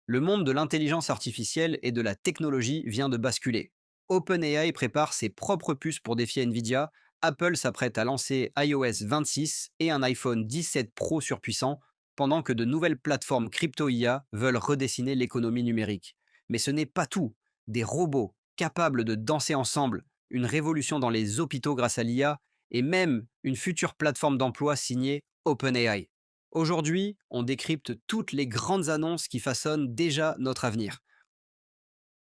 Le monde de l'intelligence artificielle et de la technologie vient de basculer. OpenAI prépare ses propres puces pour défier Nvidia, Apple s'apprête à lancer iOS 26 et un iPhone 17 Pro surpuissant, pendant que de nouvelles plateformes crypto-IA veulent redessiner l'économie numérique. Mais ce n'est pas tout. Des robots capables de danser ensemble, une révolution dans les hôpitaux grâce à l'IA, et même une future plateforme d'emploi signée OpenAI. Aujourd'hui, on décrypte toutes les grandes annonces qui façonnent déjà notre avenir.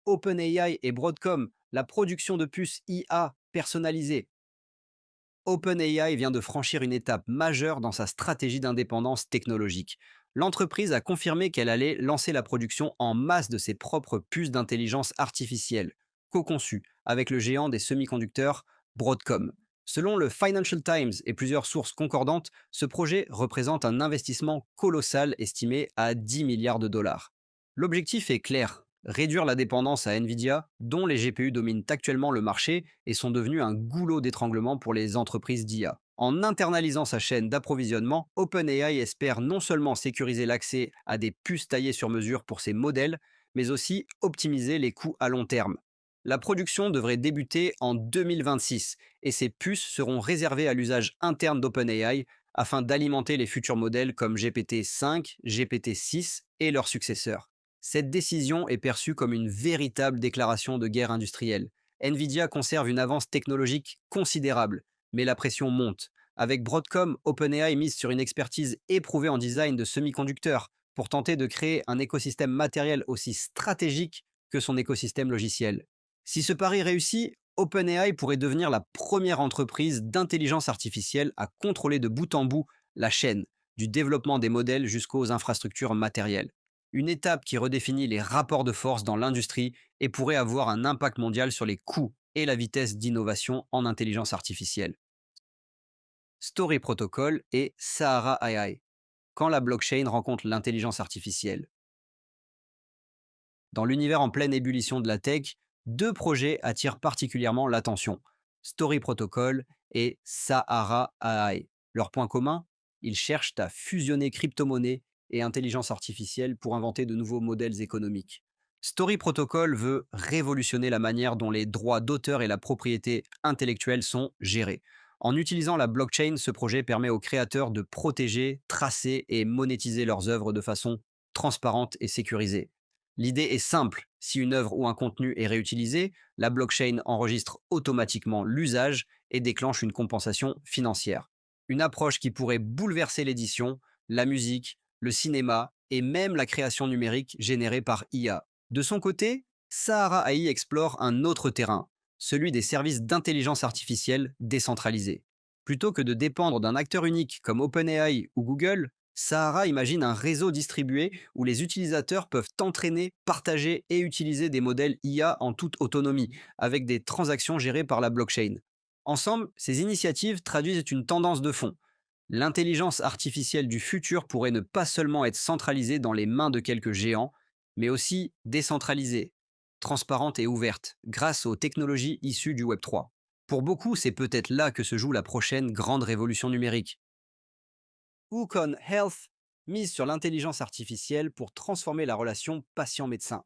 OpenAI et Broadcom, la production de puces IA personnalisées. OpenAI vient de franchir une étape majeure dans sa stratégie d'indépendance technologique. L'entreprise a confirmé qu'elle allait lancer la production en masse de ses propres puces d'intelligence artificielle, co-conçues avec le géant des semi-conducteurs Broadcom. Selon le Financial Times et plusieurs sources concordantes, ce projet représente un investissement colossal estimé à 10 milliards de dollars. L'objectif est clair: réduire la dépendance à Nvidia, dont les GPU dominent actuellement le marché et sont devenus un goulot d'étranglement pour les entreprises d'IA. En internalisant sa chaîne d'approvisionnement, OpenAI espère non seulement sécuriser l'accès à des puces taillées sur mesure pour ses modèles, mais aussi optimiser les coûts à long terme. La production devrait débuter en 2026 et ces puces seront réservées à l'usage interne d'OpenAI afin d'alimenter les futurs modèles comme GPT-5, GPT-6 et leurs successeurs. Cette décision est perçue comme une véritable déclaration de guerre industrielle. Nvidia conserve une avance technologique considérable, mais la pression monte. Avec Broadcom, OpenAI mise sur une expertise éprouvée en design de semi-conducteurs pour tenter de créer un écosystème matériel aussi stratégique que son écosystème logiciel. Si ce pari réussit, OpenAI pourrait devenir la première entreprise d'intelligence artificielle à contrôler de bout en bout la chaîne, du développement des modèles jusqu'aux infrastructures matérielles. Une étape qui redéfinit les rapports de force dans l'industrie et pourrait avoir un impact mondial sur les coûts et la vitesse d'innovation en intelligence artificielle. Story Protocol et Sahara AI. Quand la blockchain rencontre l'intelligence artificielle. Dans l'univers en pleine ébullition de la tech, deux projets attirent particulièrement l'attention: Story Protocol et Sahara AI. Leur point commun: ils cherchent à fusionner crypto-monnaie et intelligence artificielle pour inventer de nouveaux modèles économiques. Story Protocol veut révolutionner la manière dont les droits d'auteur et la propriété intellectuelle sont gérés. En utilisant la blockchain, ce projet permet aux créateurs de protéger, tracer et monétiser leurs œuvres de façon transparente et sécurisée. L'idée est simple: si une œuvre ou un contenu est réutilisé, la blockchain enregistre automatiquement l'usage et déclenche une compensation financière. Une approche qui pourrait bouleverser l'édition, la musique, le cinéma et même la création numérique générée par IA. De son côté, Sahara AI explore un autre terrain, celui des services d'intelligence artificielle décentralisés. Plutôt que de dépendre d'un acteur unique comme OpenAI ou Google, Sahara imagine un réseau distribué où les utilisateurs peuvent entraîner, partager et utiliser des modèles IA en toute autonomie, avec des transactions gérées par la blockchain. Ensemble, ces initiatives traduisent une tendance de fond. L'intelligence artificielle du futur pourrait ne pas seulement être centralisée dans les mains de quelques géants, mais aussi décentralisée, transparente et ouverte, grâce aux technologies issues du Web3. Pour beaucoup, c'est peut-être là que se joue la prochaine grande révolution numérique. Wukong Health mise sur l'intelligence artificielle pour transformer la relation patient-médecin.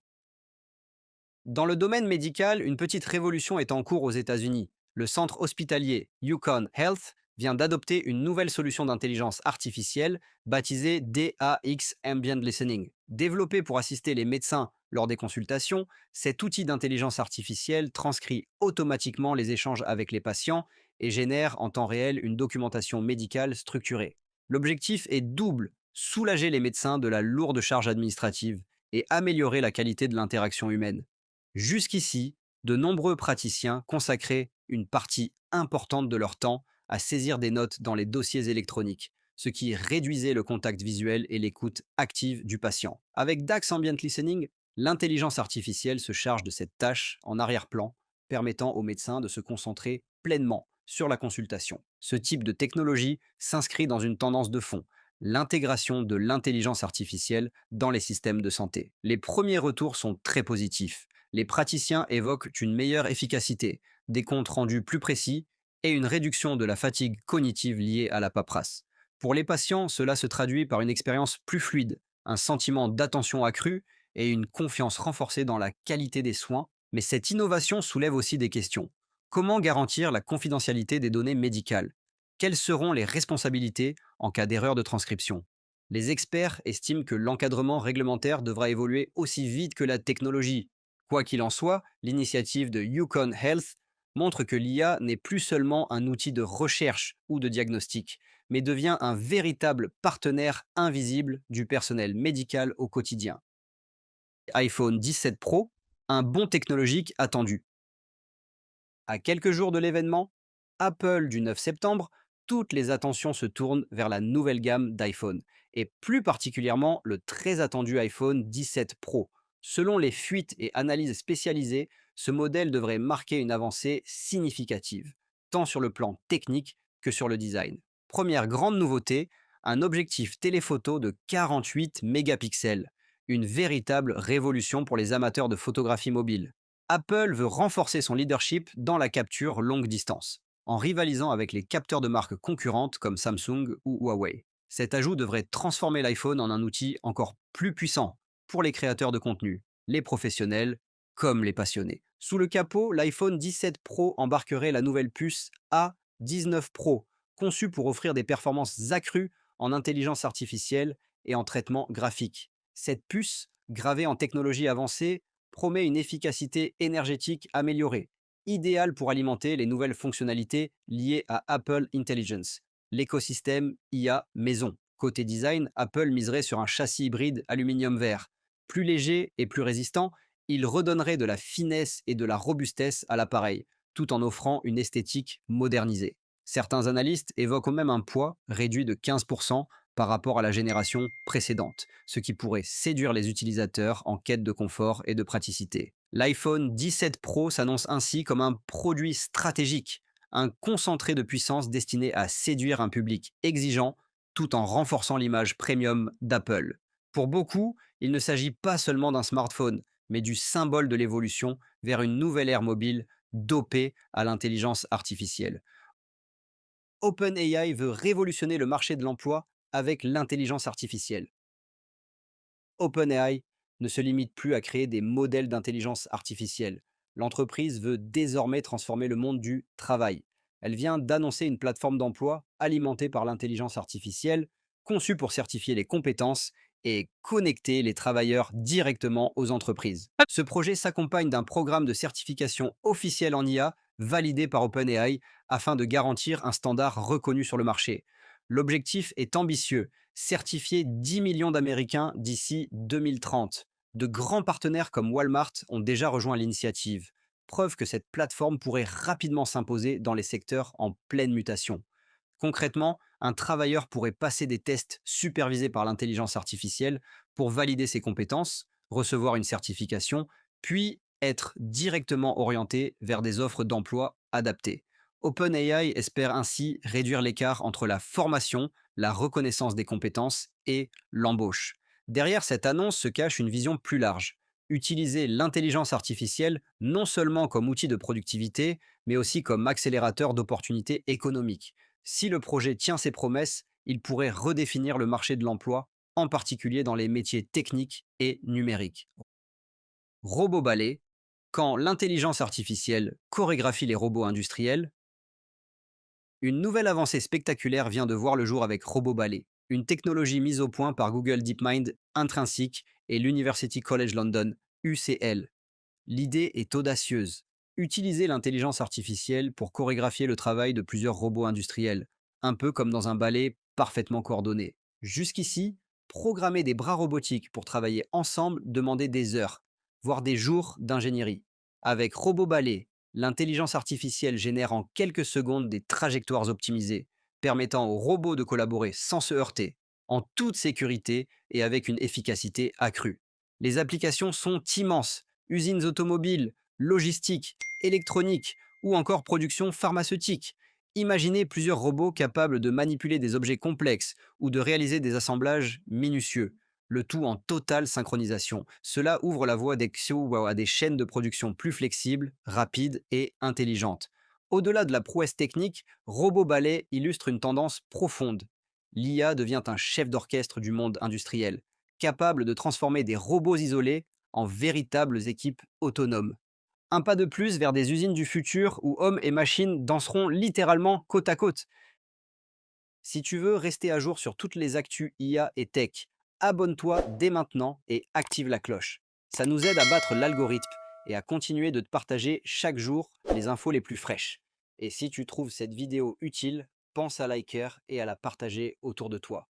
Dans le domaine médical, une petite révolution est en cours aux États-Unis. Le centre hospitalier Yukon Health vient d'adopter une nouvelle solution d'intelligence artificielle baptisée DAX Ambient Listening. Développé pour assister les médecins lors des consultations, cet outil d'intelligence artificielle transcrit automatiquement les échanges avec les patients et génère en temps réel une documentation médicale structurée. L'objectif est double: soulager les médecins de la lourde charge administrative et améliorer la qualité de l'interaction humaine. Jusqu'ici, de nombreux praticiens consacraient une partie importante de leur temps à saisir des notes dans les dossiers électroniques, ce qui réduisait le contact visuel et l'écoute active du patient. Avec DAX Ambient Listening, l'intelligence artificielle se charge de cette tâche en arrière-plan, permettant aux médecins de se concentrer pleinement sur la consultation. Ce type de technologie s'inscrit dans une tendance de fond: l'intégration de l'intelligence artificielle dans les systèmes de santé. Les premiers retours sont très positifs. Les praticiens évoquent une meilleure efficacité, des comptes rendus plus précis et une réduction de la fatigue cognitive liée à la paperasse. Pour les patients, cela se traduit par une expérience plus fluide, un sentiment d'attention accrue et une confiance renforcée dans la qualité des soins. Mais cette innovation soulève aussi des questions. Comment garantir la confidentialité des données médicales? Quelles seront les responsabilités en cas d'erreur de transcription? Les experts estiment que l'encadrement réglementaire devra évoluer aussi vite que la technologie. Quoi qu'il en soit, l'initiative de Yukon Health montre que l'IA n'est plus seulement un outil de recherche ou de diagnostic, mais devient un véritable partenaire invisible du personnel médical au quotidien. iPhone 17 Pro, un bond technologique attendu. À quelques jours de l'événement, Apple du 9 septembre, toutes les attentions se tournent vers la nouvelle gamme d'iPhone, et plus particulièrement le très attendu iPhone 17 Pro. Selon les fuites et analyses spécialisées, ce modèle devrait marquer une avancée significative, tant sur le plan technique que sur le design. Première grande nouveauté, un objectif téléphoto de 48 mégapixels, une véritable révolution pour les amateurs de photographie mobile. Apple veut renforcer son leadership dans la capture longue distance, en rivalisant avec les capteurs de marques concurrentes comme Samsung ou Huawei. Cet ajout devrait transformer l'iPhone en un outil encore plus puissant pour les créateurs de contenu, les professionnels comme les passionnés. Sous le capot, l'iPhone 17 Pro embarquerait la nouvelle puce A19 Pro, conçue pour offrir des performances accrues en intelligence artificielle et en traitement graphique. Cette puce, gravée en technologie avancée, promet une efficacité énergétique améliorée, idéale pour alimenter les nouvelles fonctionnalités liées à Apple Intelligence, l'écosystème IA maison. Côté design, Apple miserait sur un châssis hybride aluminium vert. Plus léger et plus résistant, il redonnerait de la finesse et de la robustesse à l'appareil, tout en offrant une esthétique modernisée. Certains analystes évoquent même un poids réduit de 15% par rapport à la génération précédente, ce qui pourrait séduire les utilisateurs en quête de confort et de praticité. L'iPhone 17 Pro s'annonce ainsi comme un produit stratégique, un concentré de puissance destiné à séduire un public exigeant tout en renforçant l'image premium d'Apple. Pour beaucoup, il ne s'agit pas seulement d'un smartphone, mais du symbole de l'évolution vers une nouvelle ère mobile dopée à l'intelligence artificielle. OpenAI veut révolutionner le marché de l'emploi avec l'intelligence artificielle. OpenAI ne se limite plus à créer des modèles d'intelligence artificielle. L'entreprise veut désormais transformer le monde du travail. Elle vient d'annoncer une plateforme d'emploi alimentée par l'intelligence artificielle, conçue pour certifier les compétences et connecter les travailleurs directement aux entreprises. Ce projet s'accompagne d'un programme de certification officiel en IA validé par OpenAI afin de garantir un standard reconnu sur le marché. L'objectif est ambitieux: certifier 10 millions d'Américains d'ici 2030. De grands partenaires comme Walmart ont déjà rejoint l'initiative, preuve que cette plateforme pourrait rapidement s'imposer dans les secteurs en pleine mutation. Concrètement, un travailleur pourrait passer des tests supervisés par l'intelligence artificielle pour valider ses compétences, recevoir une certification, puis être directement orienté vers des offres d'emploi adaptées. OpenAI espère ainsi réduire l'écart entre la formation, la reconnaissance des compétences et l'embauche. Derrière cette annonce se cache une vision plus large. Utiliser l'intelligence artificielle non seulement comme outil de productivité, mais aussi comme accélérateur d'opportunités économiques. Si le projet tient ses promesses, il pourrait redéfinir le marché de l'emploi, en particulier dans les métiers techniques et numériques. Robot balai, quand l'intelligence artificielle chorégraphie les robots industriels, une nouvelle avancée spectaculaire vient de voir le jour avec RoboBallet, une technologie mise au point par Google DeepMind, Intrinsic et l'University College London, UCL. L'idée est audacieuse: utiliser l'intelligence artificielle pour chorégraphier le travail de plusieurs robots industriels, un peu comme dans un ballet parfaitement coordonné. Jusqu'ici, programmer des bras robotiques pour travailler ensemble demandait des heures, voire des jours d'ingénierie. Avec RoboBallet, l'intelligence artificielle génère en quelques secondes des trajectoires optimisées, permettant aux robots de collaborer sans se heurter, en toute sécurité et avec une efficacité accrue. Les applications sont immenses: usines automobiles, logistique, électronique ou encore production pharmaceutique. Imaginez plusieurs robots capables de manipuler des objets complexes ou de réaliser des assemblages minutieux, le tout en totale synchronisation. Cela ouvre la voie à des chaînes de production plus flexibles, rapides et intelligentes. Au-delà de la prouesse technique, Robot Ballet illustre une tendance profonde. L'IA devient un chef d'orchestre du monde industriel, capables de transformer des robots isolés en véritables équipes autonomes. Un pas de plus vers des usines du futur où hommes et machines danseront littéralement côte à côte. Si tu veux rester à jour sur toutes les actus IA et tech, abonne-toi dès maintenant et active la cloche. Ça nous aide à battre l'algorithme et à continuer de te partager chaque jour les infos les plus fraîches. Et si tu trouves cette vidéo utile, pense à liker et à la partager autour de toi.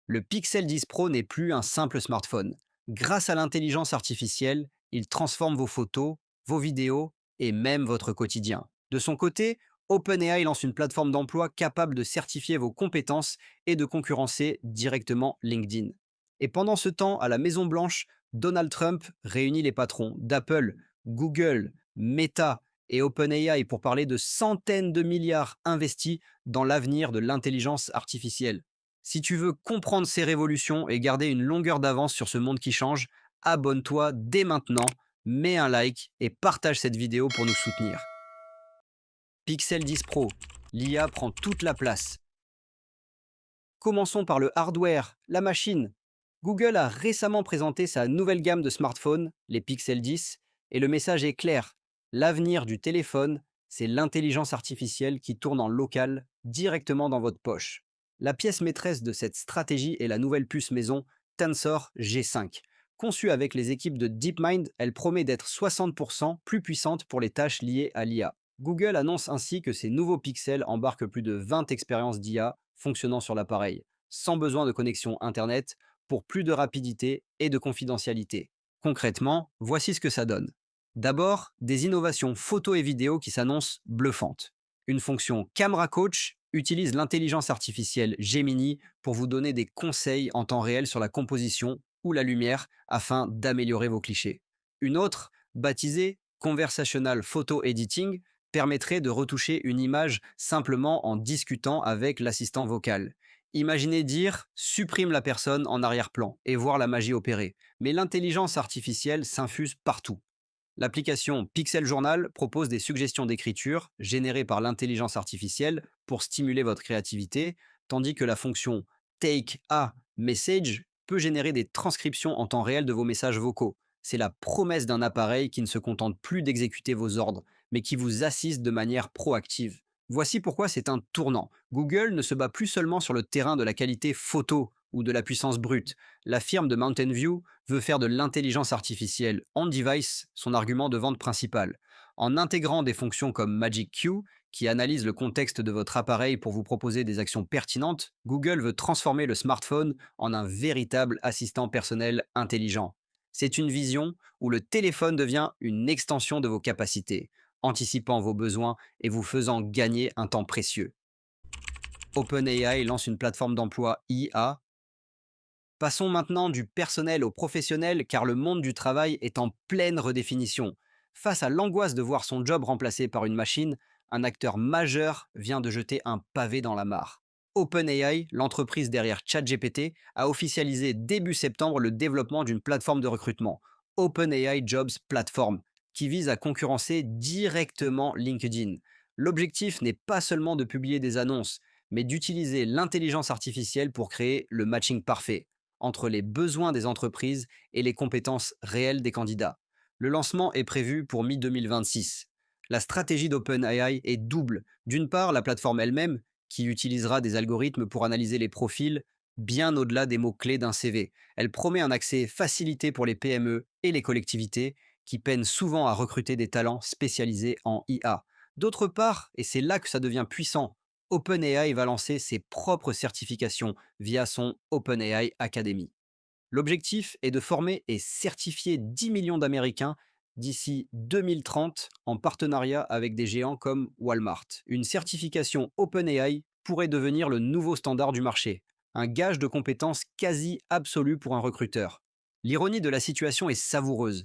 Le Pixel 10 Pro n'est plus un simple smartphone. Grâce à l'intelligence artificielle, il transforme vos photos, vos vidéos et même votre quotidien. De son côté, OpenAI lance une plateforme d'emploi capable de certifier vos compétences et de concurrencer directement LinkedIn. Et pendant ce temps, à la Maison-Blanche, Donald Trump réunit les patrons d'Apple, Google, Meta et OpenAI pour parler de centaines de milliards investis dans l'avenir de l'intelligence artificielle. Si tu veux comprendre ces révolutions et garder une longueur d'avance sur ce monde qui change, abonne-toi dès maintenant, mets un like et partage cette vidéo pour nous soutenir. Pixel 10 Pro, l'IA prend toute la place. Commençons par le hardware, la machine. Google a récemment présenté sa nouvelle gamme de smartphones, les Pixel 10, et le message est clair. L'avenir du téléphone, c'est l'intelligence artificielle qui tourne en local directement dans votre poche. La pièce maîtresse de cette stratégie est la nouvelle puce maison Tensor G5. Conçue avec les équipes de DeepMind, elle promet d'être 60% plus puissante pour les tâches liées à l'IA. Google annonce ainsi que ses nouveaux pixels embarquent plus de 20 expériences d'IA fonctionnant sur l'appareil, sans besoin de connexion Internet, pour plus de rapidité et de confidentialité. Concrètement, voici ce que ça donne. D'abord, des innovations photo et vidéo qui s'annoncent bluffantes. Une fonction Camera Coach utilise l'intelligence artificielle Gemini pour vous donner des conseils en temps réel sur la composition ou la lumière afin d'améliorer vos clichés. Une autre, baptisée Conversational Photo Editing, permettrait de retoucher une image simplement en discutant avec l'assistant vocal. Imaginez dire supprime la personne en arrière-plan et voir la magie opérer. Mais l'intelligence artificielle s'infuse partout. L'application Pixel Journal propose des suggestions d'écriture générées par l'intelligence artificielle pour stimuler votre créativité, tandis que la fonction Take a Message peut générer des transcriptions en temps réel de vos messages vocaux. C'est la promesse d'un appareil qui ne se contente plus d'exécuter vos ordres, mais qui vous assiste de manière proactive. Voici pourquoi c'est un tournant. Google ne se bat plus seulement sur le terrain de la qualité photo ou de la puissance brute. La firme de Mountain View veut faire de l'intelligence artificielle on-device son argument de vente principal. En intégrant des fonctions comme Magic Q, qui analyse le contexte de votre appareil pour vous proposer des actions pertinentes, Google veut transformer le smartphone en un véritable assistant personnel intelligent. C'est une vision où le téléphone devient une extension de vos capacités, anticipant vos besoins et vous faisant gagner un temps précieux. OpenAI lance une plateforme d'emploi IA. Passons maintenant du personnel au professionnel car le monde du travail est en pleine redéfinition. Face à l'angoisse de voir son job remplacé par une machine, un acteur majeur vient de jeter un pavé dans la mare. OpenAI, l'entreprise derrière ChatGPT, a officialisé début septembre le développement d'une plateforme de recrutement, OpenAI Jobs Platform, qui vise à concurrencer directement LinkedIn. L'objectif n'est pas seulement de publier des annonces, mais d'utiliser l'intelligence artificielle pour créer le matching parfait entre les besoins des entreprises et les compétences réelles des candidats. Le lancement est prévu pour mi-2026. La stratégie d'OpenAI est double. D'une part, la plateforme elle-même, qui utilisera des algorithmes pour analyser les profils bien au-delà des mots-clés d'un CV. Elle promet un accès facilité pour les PME et les collectivités qui peinent souvent à recruter des talents spécialisés en IA. D'autre part, et c'est là que ça devient puissant, OpenAI va lancer ses propres certifications via son OpenAI Academy. L'objectif est de former et certifier 10 millions d'Américains d'ici 2030 en partenariat avec des géants comme Walmart. Une certification OpenAI pourrait devenir le nouveau standard du marché, un gage de compétence quasi absolue pour un recruteur. L'ironie de la situation est savoureuse.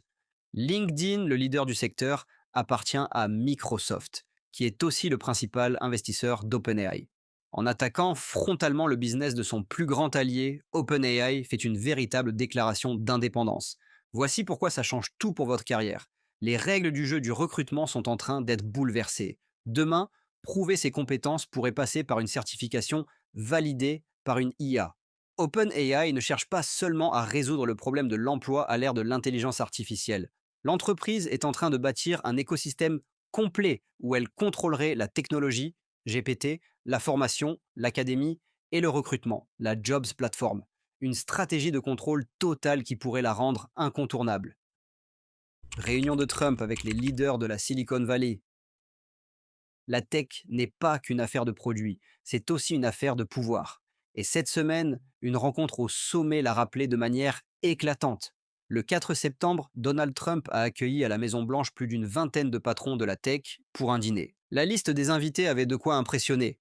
LinkedIn, le leader du secteur, appartient à Microsoft, qui est aussi le principal investisseur d'OpenAI. En attaquant frontalement le business de son plus grand allié, OpenAI fait une véritable déclaration d'indépendance. Voici pourquoi ça change tout pour votre carrière. Les règles du jeu du recrutement sont en train d'être bouleversées. Demain, prouver ses compétences pourrait passer par une certification validée par une IA. OpenAI ne cherche pas seulement à résoudre le problème de l'emploi à l'ère de l'intelligence artificielle. L'entreprise est en train de bâtir un écosystème complet où elle contrôlerait la technologie, GPT, la formation, l'académie et le recrutement, la Jobs Platform. Une stratégie de contrôle totale qui pourrait la rendre incontournable. Réunion de Trump avec les leaders de la Silicon Valley. La tech n'est pas qu'une affaire de produits, c'est aussi une affaire de pouvoir. Et cette semaine, une rencontre au sommet l'a rappelé de manière éclatante. Le 4 septembre, Donald Trump a accueilli à la Maison-Blanche plus d'une vingtaine de patrons de la tech pour un dîner. La liste des invités avait de quoi impressionner.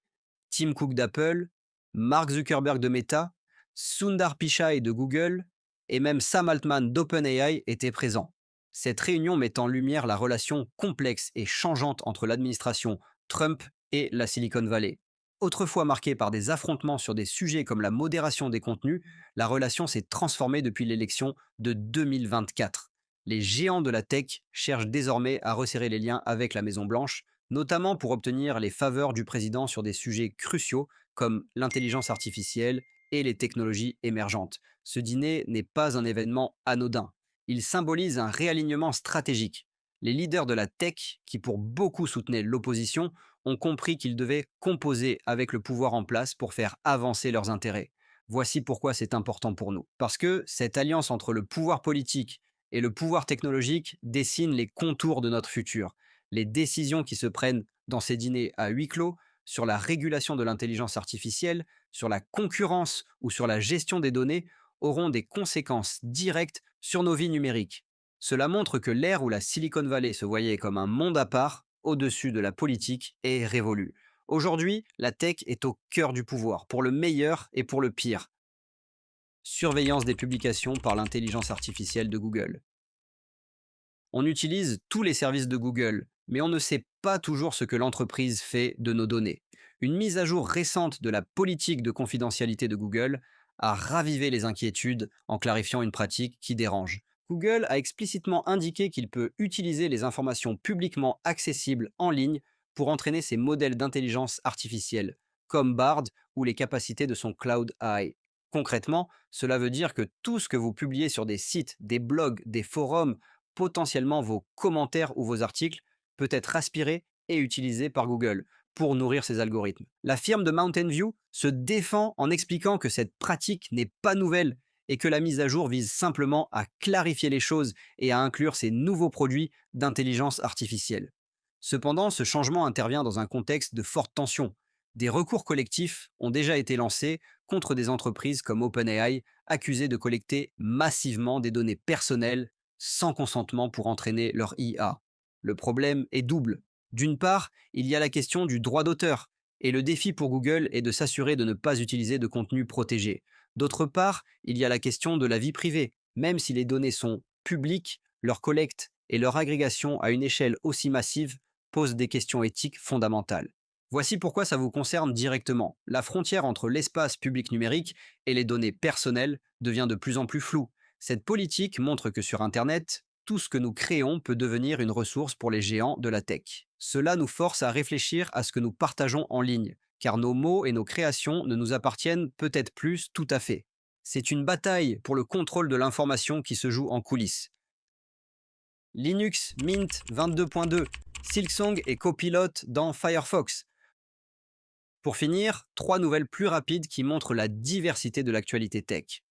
Tim Cook d'Apple, Mark Zuckerberg de Meta, Sundar Pichai de Google et même Sam Altman d'OpenAI étaient présents. Cette réunion met en lumière la relation complexe et changeante entre l'administration Trump et la Silicon Valley. Autrefois marquée par des affrontements sur des sujets comme la modération des contenus, la relation s'est transformée depuis l'élection de 2024. Les géants de la tech cherchent désormais à resserrer les liens avec la Maison-Blanche, notamment pour obtenir les faveurs du président sur des sujets cruciaux comme l'intelligence artificielle et les technologies émergentes. Ce dîner n'est pas un événement anodin. Il symbolise un réalignement stratégique. Les leaders de la tech, qui pour beaucoup soutenaient l'opposition, ont compris qu'ils devaient composer avec le pouvoir en place pour faire avancer leurs intérêts. Voici pourquoi c'est important pour nous. Parce que cette alliance entre le pouvoir politique et le pouvoir technologique dessine les contours de notre futur. Les décisions qui se prennent dans ces dîners à huis clos sur la régulation de l'intelligence artificielle, sur la concurrence ou sur la gestion des données auront des conséquences directes sur nos vies numériques. Cela montre que l'ère où la Silicon Valley se voyait comme un monde à part, au-dessus de la politique, est révolue. Aujourd'hui, la tech est au cœur du pouvoir, pour le meilleur et pour le pire. Surveillance des publications par l'intelligence artificielle de Google. On utilise tous les services de Google, mais on ne sait pas toujours ce que l'entreprise fait de nos données. Une mise à jour récente de la politique de confidentialité de Google a ravivé les inquiétudes en clarifiant une pratique qui dérange. Google a explicitement indiqué qu'il peut utiliser les informations publiquement accessibles en ligne pour entraîner ses modèles d'intelligence artificielle, comme Bard ou les capacités de son Cloud AI. Concrètement, cela veut dire que tout ce que vous publiez sur des sites, des blogs, des forums, potentiellement vos commentaires ou vos articles, peut être aspiré et utilisé par Google pour nourrir ses algorithmes. La firme de Mountain View se défend en expliquant que cette pratique n'est pas nouvelle et que la mise à jour vise simplement à clarifier les choses et à inclure ces nouveaux produits d'intelligence artificielle. Cependant, ce changement intervient dans un contexte de forte tension. Des recours collectifs ont déjà été lancés contre des entreprises comme OpenAI, accusées de collecter massivement des données personnelles sans consentement pour entraîner leur IA. Le problème est double. D'une part, il y a la question du droit d'auteur, et le défi pour Google est de s'assurer de ne pas utiliser de contenu protégé. D'autre part, il y a la question de la vie privée. Même si les données sont publiques, leur collecte et leur agrégation à une échelle aussi massive posent des questions éthiques fondamentales. Voici pourquoi ça vous concerne directement. La frontière entre l'espace public numérique et les données personnelles devient de plus en plus floue. Cette politique montre que sur Internet, tout ce que nous créons peut devenir une ressource pour les géants de la tech. Cela nous force à réfléchir à ce que nous partageons en ligne, car nos mots et nos créations ne nous appartiennent peut-être plus tout à fait. C'est une bataille pour le contrôle de l'information qui se joue en coulisses. Linux Mint 22.2, Silksong et Copilot dans Firefox. Pour finir, 3 nouvelles plus rapides qui montrent la diversité de l'actualité tech.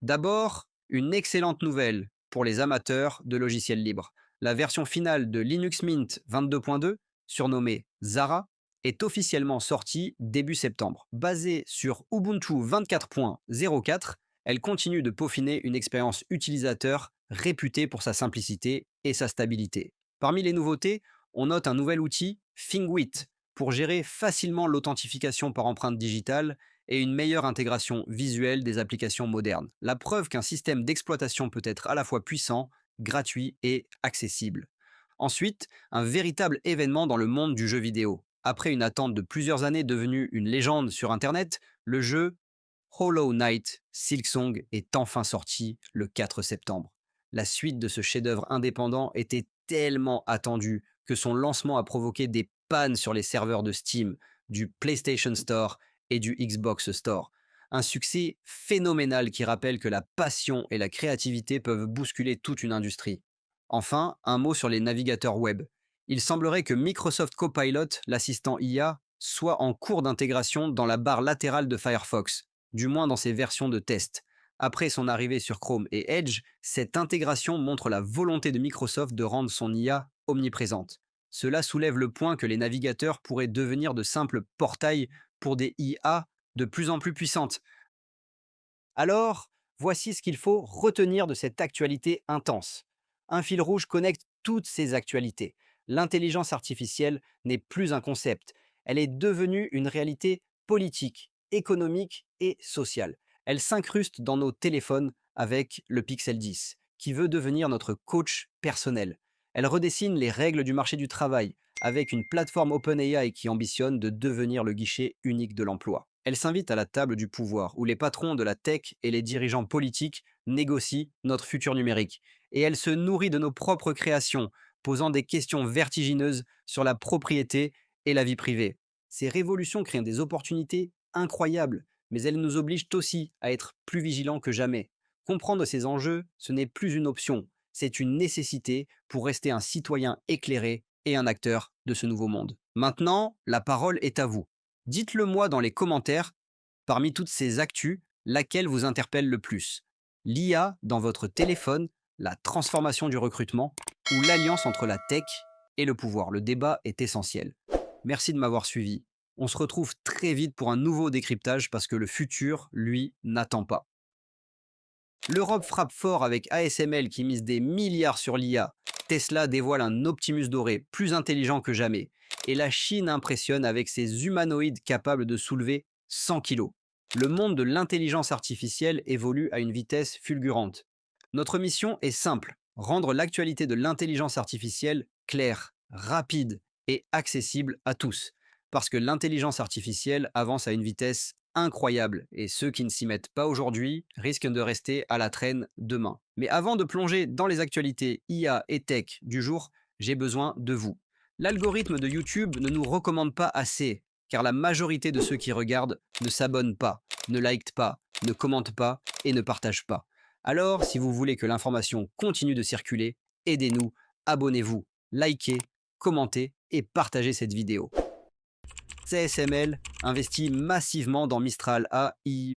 D'abord, une excellente nouvelle pour les amateurs de logiciels libres. La version finale de Linux Mint 22.2, surnommée Zara, est officiellement sortie début septembre. Basée sur Ubuntu 24.04, elle continue de peaufiner une expérience utilisateur réputée pour sa simplicité et sa stabilité. Parmi les nouveautés, on note un nouvel outil, Fingwit, pour gérer facilement l'authentification par empreinte digitale et une meilleure intégration visuelle des applications modernes. La preuve qu'un système d'exploitation peut être à la fois puissant, gratuit et accessible. Ensuite, un véritable événement dans le monde du jeu vidéo. Après une attente de plusieurs années devenue une légende sur Internet, le jeu Hollow Knight Silksong est enfin sorti le 4 septembre. La suite de ce chef-d'œuvre indépendant était tellement attendue que son lancement a provoqué des pannes sur les serveurs de Steam, du PlayStation Store et du Xbox Store. Un succès phénoménal qui rappelle que la passion et la créativité peuvent bousculer toute une industrie. Enfin, un mot sur les navigateurs web. Il semblerait que Microsoft Copilot, l'assistant IA, soit en cours d'intégration dans la barre latérale de Firefox, du moins dans ses versions de test. Après son arrivée sur Chrome et Edge, cette intégration montre la volonté de Microsoft de rendre son IA omniprésente. Cela soulève le point que les navigateurs pourraient devenir de simples portails pour des IA de plus en plus puissantes. Alors, voici ce qu'il faut retenir de cette actualité intense. Un fil rouge connecte toutes ces actualités. L'intelligence artificielle n'est plus un concept, elle est devenue une réalité politique, économique et sociale. Elle s'incruste dans nos téléphones avec le Pixel 10, qui veut devenir notre coach personnel. Elle redessine les règles du marché du travail avec une plateforme OpenAI qui ambitionne de devenir le guichet unique de l'emploi. Elle s'invite à la table du pouvoir, où les patrons de la tech et les dirigeants politiques négocient notre futur numérique. Et elle se nourrit de nos propres créations, posant des questions vertigineuses sur la propriété et la vie privée. Ces révolutions créent des opportunités incroyables, mais elles nous obligent aussi à être plus vigilants que jamais. Comprendre ces enjeux, ce n'est plus une option, c'est une nécessité pour rester un citoyen éclairé et un acteur de ce nouveau monde. Maintenant, la parole est à vous. Dites-le moi dans les commentaires, parmi toutes ces actus, laquelle vous interpelle le plus? L'IA dans votre téléphone, la transformation du recrutement ou l'alliance entre la tech et le pouvoir? Le débat est essentiel. Merci de m'avoir suivi. On se retrouve très vite pour un nouveau décryptage parce que le futur, lui, n'attend pas. L'Europe frappe fort avec ASML qui mise des milliards sur l'IA. Tesla dévoile un Optimus doré, plus intelligent que jamais. Et la Chine impressionne avec ses humanoïdes capables de soulever 100 kilos. Le monde de l'intelligence artificielle évolue à une vitesse fulgurante. Notre mission est simple, rendre l'actualité de l'intelligence artificielle claire, rapide et accessible à tous. Parce que l'intelligence artificielle avance à une vitesse incroyable et ceux qui ne s'y mettent pas aujourd'hui risquent de rester à la traîne demain. Mais avant de plonger dans les actualités IA et tech du jour, j'ai besoin de vous. L'algorithme de YouTube ne nous recommande pas assez, car la majorité de ceux qui regardent ne s'abonnent pas, ne likent pas, ne commentent pas et ne partagent pas. Alors, si vous voulez que l'information continue de circuler, aidez-nous, abonnez-vous, likez, commentez et partagez cette vidéo. CSML investit massivement dans Mistral AI.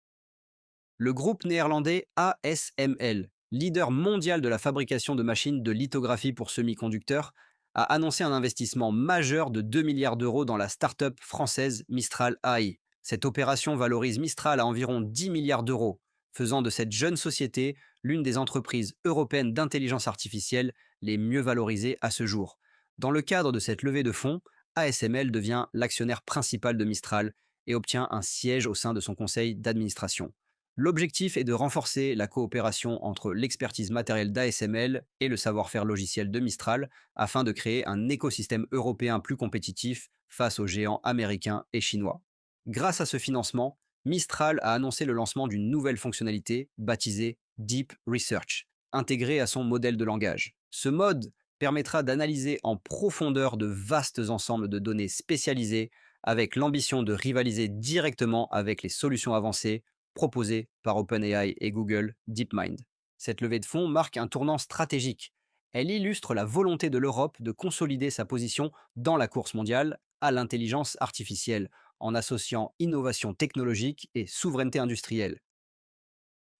Le groupe néerlandais ASML, leader mondial de la fabrication de machines de lithographie pour semi-conducteurs, a annoncé un investissement majeur de 2 milliards d'euros dans la start-up française Mistral AI. Cette opération valorise Mistral à environ 10 milliards d'euros, faisant de cette jeune société l'une des entreprises européennes d'intelligence artificielle les mieux valorisées à ce jour. Dans le cadre de cette levée de fonds, ASML devient l'actionnaire principal de Mistral et obtient un siège au sein de son conseil d'administration. L'objectif est de renforcer la coopération entre l'expertise matérielle d'ASML et le savoir-faire logiciel de Mistral afin de créer un écosystème européen plus compétitif face aux géants américains et chinois. Grâce à ce financement, Mistral a annoncé le lancement d'une nouvelle fonctionnalité baptisée Deep Research, intégrée à son modèle de langage. Ce mode permettra d'analyser en profondeur de vastes ensembles de données spécialisées avec l'ambition de rivaliser directement avec les solutions avancées proposées par OpenAI et Google DeepMind. Cette levée de fonds marque un tournant stratégique. Elle illustre la volonté de l'Europe de consolider sa position dans la course mondiale à l'intelligence artificielle en associant innovation technologique et souveraineté industrielle.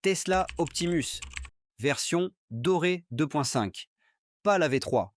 Tesla Optimus, version dorée 2.5, pas la V3.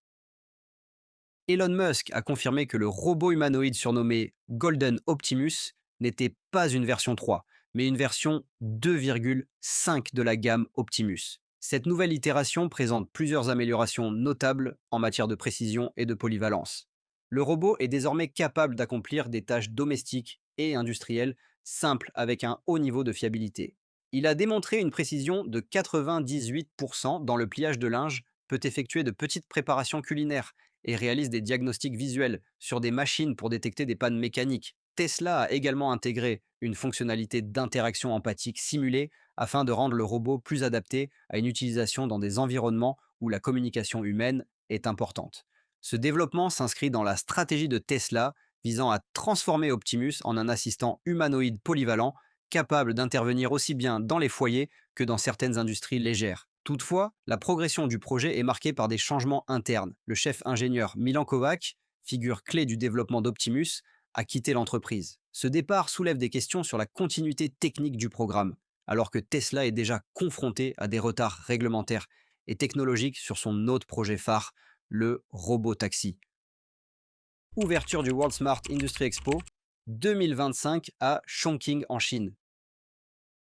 Elon Musk a confirmé que le robot humanoïde surnommé Golden Optimus n'était pas une version 3, mais une version 2,5 de la gamme Optimus. Cette nouvelle itération présente plusieurs améliorations notables en matière de précision et de polyvalence. Le robot est désormais capable d'accomplir des tâches domestiques et industrielles simples avec un haut niveau de fiabilité. Il a démontré une précision de 98% dans le pliage de linge, peut effectuer de petites préparations culinaires et réalise des diagnostics visuels sur des machines pour détecter des pannes mécaniques. Tesla a également intégré une fonctionnalité d'interaction empathique simulée afin de rendre le robot plus adapté à une utilisation dans des environnements où la communication humaine est importante. Ce développement s'inscrit dans la stratégie de Tesla visant à transformer Optimus en un assistant humanoïde polyvalent capable d'intervenir aussi bien dans les foyers que dans certaines industries légères. Toutefois, la progression du projet est marquée par des changements internes. Le chef ingénieur Milan Kovac, figure clé du développement d'Optimus, a quitté l'entreprise. Ce départ soulève des questions sur la continuité technique du programme, alors que Tesla est déjà confronté à des retards réglementaires et technologiques sur son autre projet phare, le robotaxi. Ouverture du World Smart Industry Expo 2025 à Chongqing en Chine.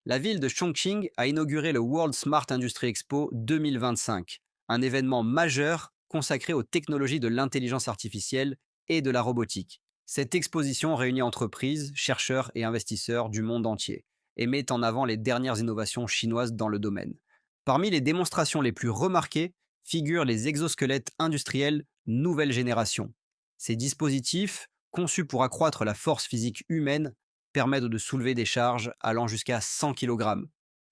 La ville de Chongqing a inauguré le World Smart Industry Expo 2025, un événement majeur consacré aux technologies de l'intelligence artificielle et de la robotique. Cette exposition réunit entreprises, chercheurs et investisseurs du monde entier et met en avant les dernières innovations chinoises dans le domaine. Parmi les démonstrations les plus remarquées figurent les exosquelettes industriels nouvelle génération. Ces dispositifs, conçus pour accroître la force physique humaine, permettent de soulever des charges allant jusqu'à 100 kg.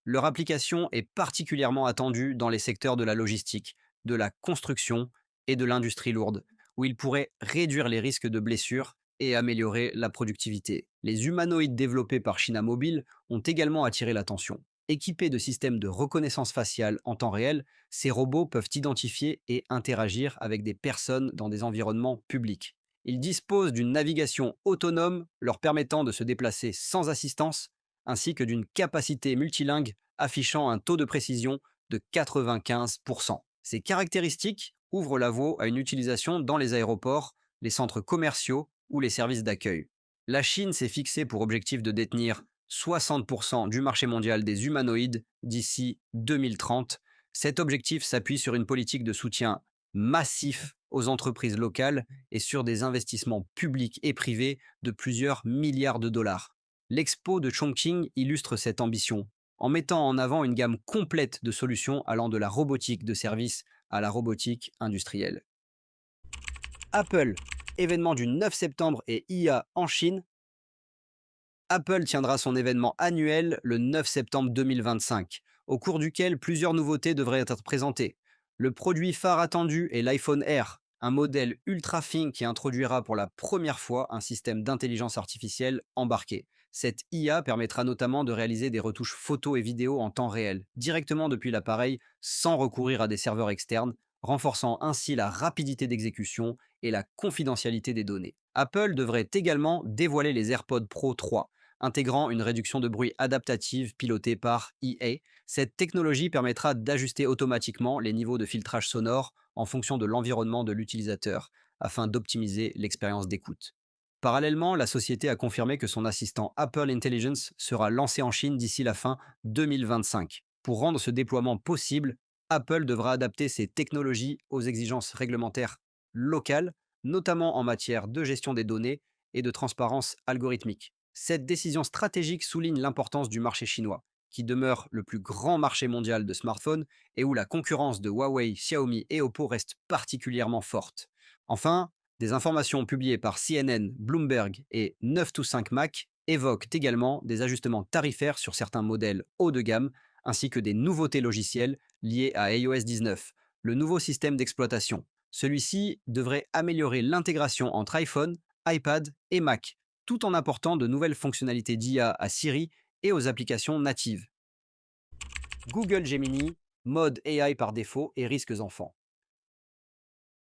Leur application est particulièrement attendue dans les secteurs de la logistique, de la construction et de l'industrie lourde, où ils pourraient réduire les risques de blessures et améliorer la productivité. Les humanoïdes développés par China Mobile ont également attiré l'attention. Équipés de systèmes de reconnaissance faciale en temps réel, ces robots peuvent identifier et interagir avec des personnes dans des environnements publics. Ils disposent d'une navigation autonome leur permettant de se déplacer sans assistance, ainsi que d'une capacité multilingue affichant un taux de précision de 95%. Ces caractéristiques ouvrent la voie à une utilisation dans les aéroports, les centres commerciaux ou les services d'accueil. La Chine s'est fixée pour objectif de détenir 60% du marché mondial des humanoïdes d'ici 2030. Cet objectif s'appuie sur une politique de soutien massif aux entreprises locales et sur des investissements publics et privés de plusieurs milliards de dollars. L'expo de Chongqing illustre cette ambition en mettant en avant une gamme complète de solutions allant de la robotique de service à la robotique industrielle. Apple, événement du 9 septembre et IA en Chine. Apple tiendra son événement annuel le 9 septembre 2025, au cours duquel plusieurs nouveautés devraient être présentées. Le produit phare attendu est l'iPhone Air, un modèle ultra fin qui introduira pour la première fois un système d'intelligence artificielle embarqué. Cette IA permettra notamment de réaliser des retouches photos et vidéos en temps réel, directement depuis l'appareil, sans recourir à des serveurs externes, renforçant ainsi la rapidité d'exécution et la confidentialité des données. Apple devrait également dévoiler les AirPods Pro 3, intégrant une réduction de bruit adaptative pilotée par EA. Cette technologie permettra d'ajuster automatiquement les niveaux de filtrage sonore en fonction de l'environnement de l'utilisateur, afin d'optimiser l'expérience d'écoute. Parallèlement, la société a confirmé que son assistant Apple Intelligence sera lancé en Chine d'ici la fin 2025. Pour rendre ce déploiement possible, Apple devra adapter ses technologies aux exigences réglementaires locales, notamment en matière de gestion des données et de transparence algorithmique. Cette décision stratégique souligne l'importance du marché chinois, qui demeure le plus grand marché mondial de smartphones et où la concurrence de Huawei, Xiaomi et Oppo reste particulièrement forte. Enfin, des informations publiées par CNN, Bloomberg et 9to5 Mac évoquent également des ajustements tarifaires sur certains modèles haut de gamme, ainsi que des nouveautés logicielles liées à iOS 19, le nouveau système d'exploitation. Celui-ci devrait améliorer l'intégration entre iPhone, iPad et Mac, tout en apportant de nouvelles fonctionnalités d'IA à Siri et aux applications natives. Google Gemini, mode AI par défaut et risques enfants.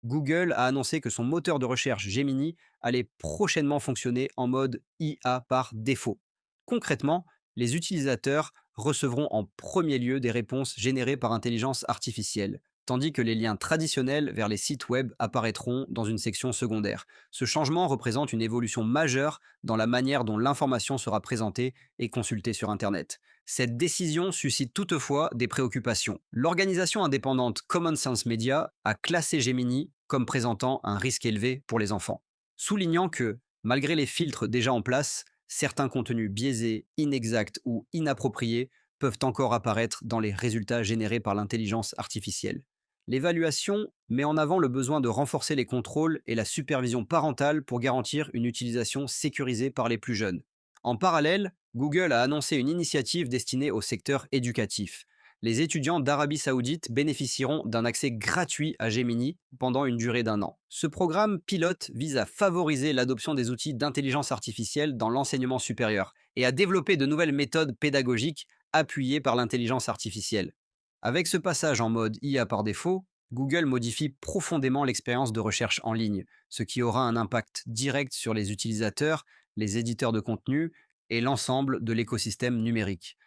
Google a annoncé que son moteur de recherche Gemini allait prochainement fonctionner en mode IA par défaut. Concrètement, les utilisateurs recevront en premier lieu des réponses générées par intelligence artificielle, tandis que les liens traditionnels vers les sites web apparaîtront dans une section secondaire. Ce changement représente une évolution majeure dans la manière dont l'information sera présentée et consultée sur Internet. Cette décision suscite toutefois des préoccupations. L'organisation indépendante Common Sense Media a classé Gemini comme présentant un risque élevé pour les enfants, soulignant que, malgré les filtres déjà en place, certains contenus biaisés, inexacts ou inappropriés peuvent encore apparaître dans les résultats générés par l'intelligence artificielle. L'évaluation met en avant le besoin de renforcer les contrôles et la supervision parentale pour garantir une utilisation sécurisée par les plus jeunes. En parallèle, Google a annoncé une initiative destinée au secteur éducatif. Les étudiants d'Arabie Saoudite bénéficieront d'un accès gratuit à Gemini pendant une durée d'1 an. Ce programme pilote vise à favoriser l'adoption des outils d'intelligence artificielle dans l'enseignement supérieur et à développer de nouvelles méthodes pédagogiques appuyées par l'intelligence artificielle. Avec ce passage en mode IA par défaut, Google modifie profondément l'expérience de recherche en ligne, ce qui aura un impact direct sur les utilisateurs, les éditeurs de contenu et l'ensemble de l'écosystème numérique.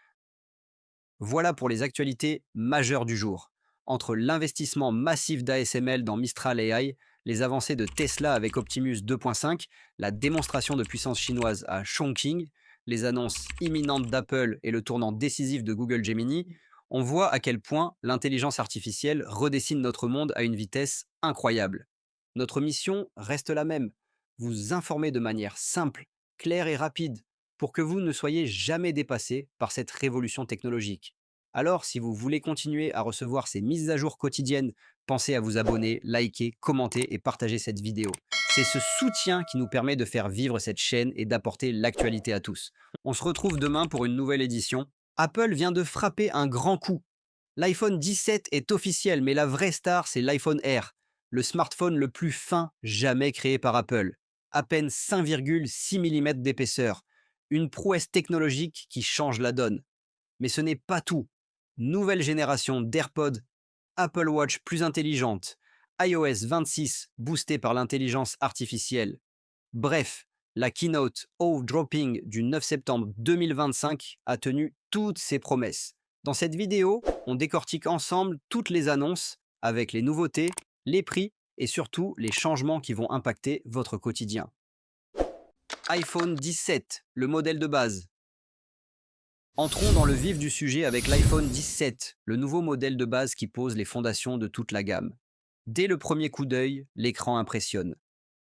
Voilà pour les actualités majeures du jour. Entre l'investissement massif d'ASML dans Mistral AI, les avancées de Tesla avec Optimus 2.5, la démonstration de puissance chinoise à Chongqing, les annonces imminentes d'Apple et le tournant décisif de Google Gemini, on voit à quel point l'intelligence artificielle redessine notre monde à une vitesse incroyable. Notre mission reste la même, vous informer de manière simple, claire et rapide pour que vous ne soyez jamais dépassé par cette révolution technologique. Alors, si vous voulez continuer à recevoir ces mises à jour quotidiennes, pensez à vous abonner, liker, commenter et partager cette vidéo. C'est ce soutien qui nous permet de faire vivre cette chaîne et d'apporter l'actualité à tous. On se retrouve demain pour une nouvelle édition. Apple vient de frapper un grand coup. L'iPhone 17 est officiel, mais la vraie star, c'est l'iPhone Air, le smartphone le plus fin jamais créé par Apple. À peine 5,6 mm d'épaisseur. Une prouesse technologique qui change la donne. Mais ce n'est pas tout. Nouvelle génération d'AirPods, Apple Watch plus intelligente, iOS 26 boosté par l'intelligence artificielle. Bref, la keynote Off Dropping du 9 septembre 2025 a tenu toutes ses promesses. Dans cette vidéo, on décortique ensemble toutes les annonces avec les nouveautés, les prix et surtout les changements qui vont impacter votre quotidien. iPhone 17, le modèle de base. Entrons dans le vif du sujet avec l'iPhone 17, le nouveau modèle de base qui pose les fondations de toute la gamme. Dès le premier coup d'œil, l'écran impressionne.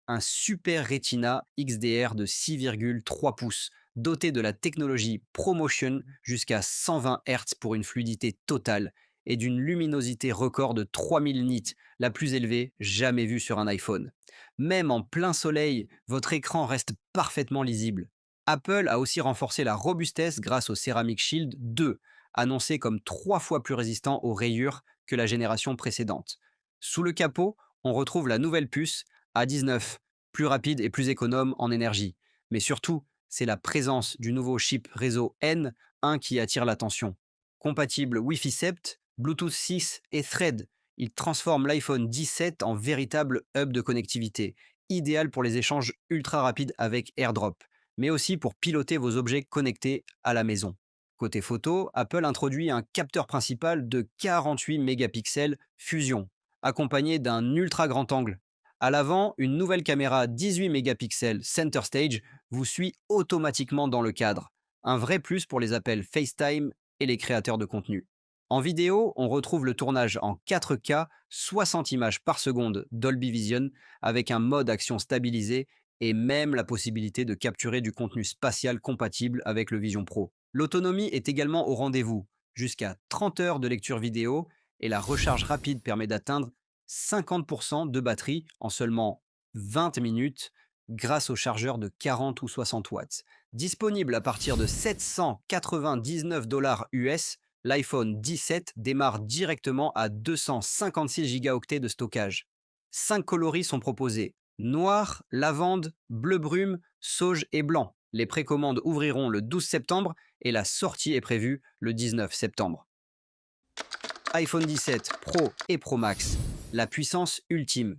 Un Super Retina XDR de 6,3 pouces, doté de la technologie ProMotion jusqu'à 120 Hz pour une fluidité totale et d'une luminosité record de 3000 nits, la plus élevée jamais vue sur un iPhone. Même en plein soleil, votre écran reste parfaitement lisible. Apple a aussi renforcé la robustesse grâce au Ceramic Shield 2, annoncé comme 3 fois plus résistant aux rayures que la génération précédente. Sous le capot, on retrouve la nouvelle puce A19, plus rapide et plus économe en énergie. Mais surtout, c'est la présence du nouveau chip réseau N1 qui attire l'attention. Compatible Wi-Fi 7, Bluetooth 6 et Thread, il transforme l'iPhone 17 en véritable hub de connectivité, idéal pour les échanges ultra rapides avec AirDrop, mais aussi pour piloter vos objets connectés à la maison. Côté photo, Apple introduit un capteur principal de 48 mégapixels Fusion, accompagné d'un ultra grand angle. À l'avant, une nouvelle caméra 18 mégapixels Center Stage vous suit automatiquement dans le cadre. Un vrai plus pour les appels FaceTime et les créateurs de contenu. En vidéo, on retrouve le tournage en 4K, 60 images par seconde Dolby Vision, avec un mode action stabilisé et même la possibilité de capturer du contenu spatial compatible avec le Vision Pro. L'autonomie est également au rendez-vous, jusqu'à 30 heures de lecture vidéo, et la recharge rapide permet d'atteindre 50% de batterie en seulement 20 minutes grâce au chargeur de 40 ou 60 watts. Disponible à partir de 799 dollars US, l'iPhone 17 démarre directement à 256 Go de stockage. 5 coloris sont proposés: noir, lavande, bleu brume, sauge et blanc. Les précommandes ouvriront le 12 septembre et la sortie est prévue le 19 septembre. iPhone 17 Pro et Pro Max, la puissance ultime.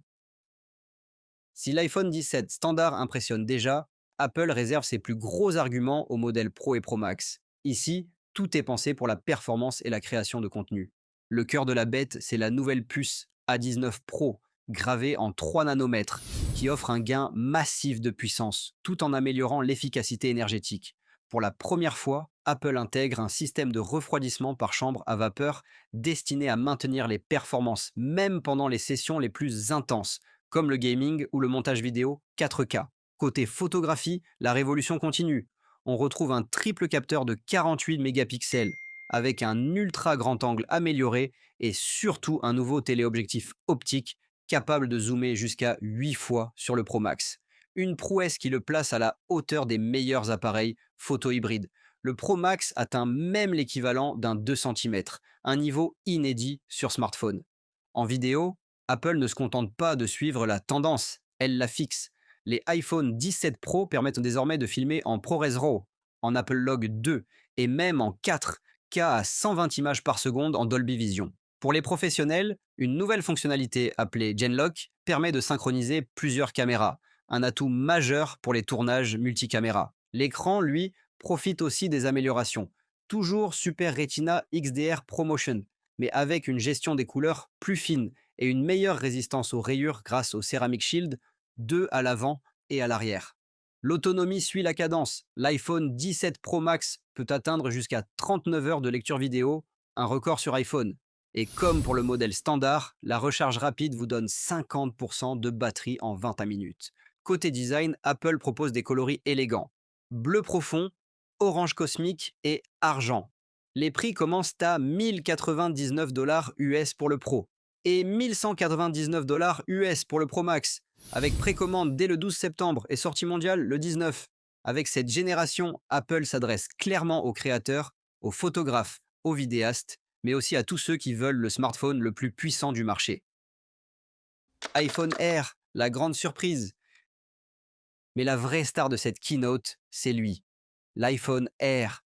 Si l'iPhone 17 standard impressionne déjà, Apple réserve ses plus gros arguments aux modèles Pro et Pro Max. Ici, tout est pensé pour la performance et la création de contenu. Le cœur de la bête, c'est la nouvelle puce A19 Pro, gravée en 3 nanomètres, qui offre un gain massif de puissance, tout en améliorant l'efficacité énergétique. Pour la première fois, Apple intègre un système de refroidissement par chambre à vapeur destiné à maintenir les performances, même pendant les sessions les plus intenses, comme le gaming ou le montage vidéo 4K. Côté photographie, la révolution continue. On retrouve un triple capteur de 48 mégapixels avec un ultra grand angle amélioré et surtout un nouveau téléobjectif optique capable de zoomer jusqu'à 8 fois sur le Pro Max. Une prouesse qui le place à la hauteur des meilleurs appareils photo hybrides. Le Pro Max atteint même l'équivalent d'un 2 cm, un niveau inédit sur smartphone. En vidéo, Apple ne se contente pas de suivre la tendance, elle la fixe. Les iPhone 17 Pro permettent désormais de filmer en ProRes RAW, en Apple Log 2 et même en 4K à 120 images par seconde en Dolby Vision. Pour les professionnels, une nouvelle fonctionnalité appelée GenLock permet de synchroniser plusieurs caméras, un atout majeur pour les tournages multicaméra. L'écran, lui, profite aussi des améliorations. Toujours Super Retina XDR ProMotion, mais avec une gestion des couleurs plus fine et une meilleure résistance aux rayures grâce au Ceramic Shield 2 à l'avant et à l'arrière. L'autonomie suit la cadence. L'iPhone 17 Pro Max peut atteindre jusqu'à 39 heures de lecture vidéo, un record sur iPhone. Et comme pour le modèle standard, la recharge rapide vous donne 50% de batterie en 21 minutes. Côté design, Apple propose des coloris élégants. Bleu profond, orange cosmique et argent. Les prix commencent à 1099 $ US pour le Pro et 1199 $ US pour le Pro Max, avec précommande dès le 12 septembre et sortie mondiale le 19. Avec cette génération, Apple s'adresse clairement aux créateurs, aux photographes, aux vidéastes, mais aussi à tous ceux qui veulent le smartphone le plus puissant du marché. iPhone Air, la grande surprise. Mais la vraie star de cette keynote, c'est lui, l'iPhone Air.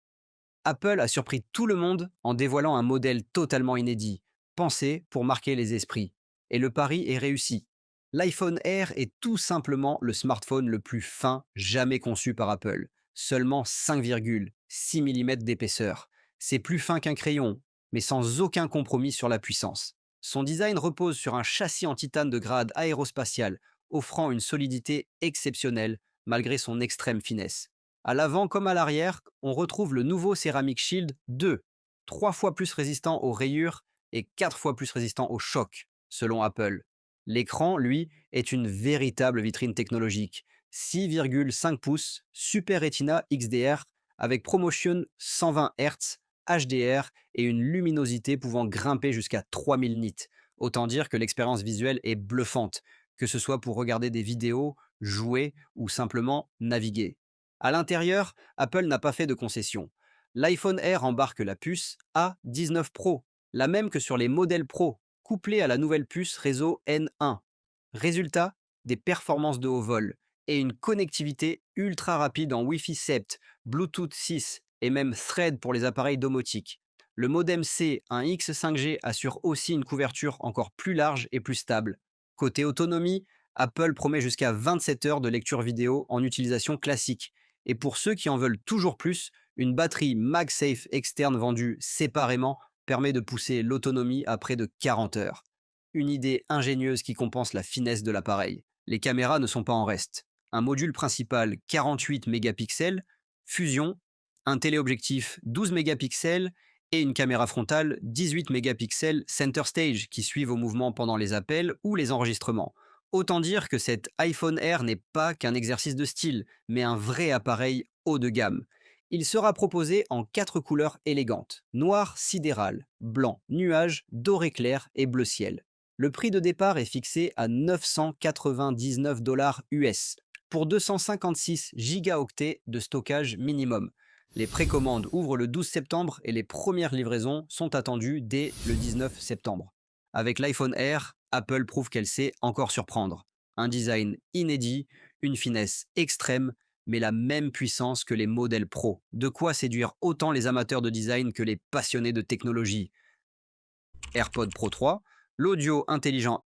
Apple a surpris tout le monde en dévoilant un modèle totalement inédit, pensé pour marquer les esprits. Et le pari est réussi. L'iPhone Air est tout simplement le smartphone le plus fin jamais conçu par Apple. Seulement 5,6 mm d'épaisseur. C'est plus fin qu'un crayon, mais sans aucun compromis sur la puissance. Son design repose sur un châssis en titane de grade aérospatial, offrant une solidité exceptionnelle malgré son extrême finesse. À l'avant comme à l'arrière, on retrouve le nouveau Ceramic Shield 2, 3 fois plus résistant aux rayures et 4 fois plus résistant aux chocs, selon Apple. L'écran, lui, est une véritable vitrine technologique. 6,5 pouces, Super Retina XDR avec ProMotion 120 Hz, HDR et une luminosité pouvant grimper jusqu'à 3000 nits. Autant dire que l'expérience visuelle est bluffante, que ce soit pour regarder des vidéos, jouer ou simplement naviguer. À l'intérieur, Apple n'a pas fait de concession. L'iPhone Air embarque la puce A19 Pro, la même que sur les modèles Pro, couplée à la nouvelle puce réseau N1. Résultat, des performances de haut vol et une connectivité ultra rapide en Wi-Fi 7, Bluetooth 6 et même Thread pour les appareils domotiques. Le modem C, un X5G, assure aussi une couverture encore plus large et plus stable. Côté autonomie, Apple promet jusqu'à 27 heures de lecture vidéo en utilisation classique. Et pour ceux qui en veulent toujours plus, une batterie MagSafe externe vendue séparément permet de pousser l'autonomie à près de 40 heures. Une idée ingénieuse qui compense la finesse de l'appareil. Les caméras ne sont pas en reste. Un module principal 48 mégapixels, fusion, un téléobjectif 12 mégapixels et une caméra frontale 18 mégapixels center stage qui suit vos mouvements pendant les appels ou les enregistrements. Autant dire que cet iPhone Air n'est pas qu'un exercice de style, mais un vrai appareil haut de gamme. Il sera proposé en 4 couleurs élégantes: noir sidéral, blanc nuage, doré clair et bleu ciel. Le prix de départ est fixé à 999 $ US pour 256 gigaoctets de stockage minimum. Les précommandes ouvrent le 12 septembre et les premières livraisons sont attendues dès le 19 septembre. Avec l'iPhone Air, Apple prouve qu'elle sait encore surprendre. Un design inédit, une finesse extrême, mais la même puissance que les modèles Pro. De quoi séduire autant les amateurs de design que les passionnés de technologie. AirPod Pro 3, l'audio intelligent.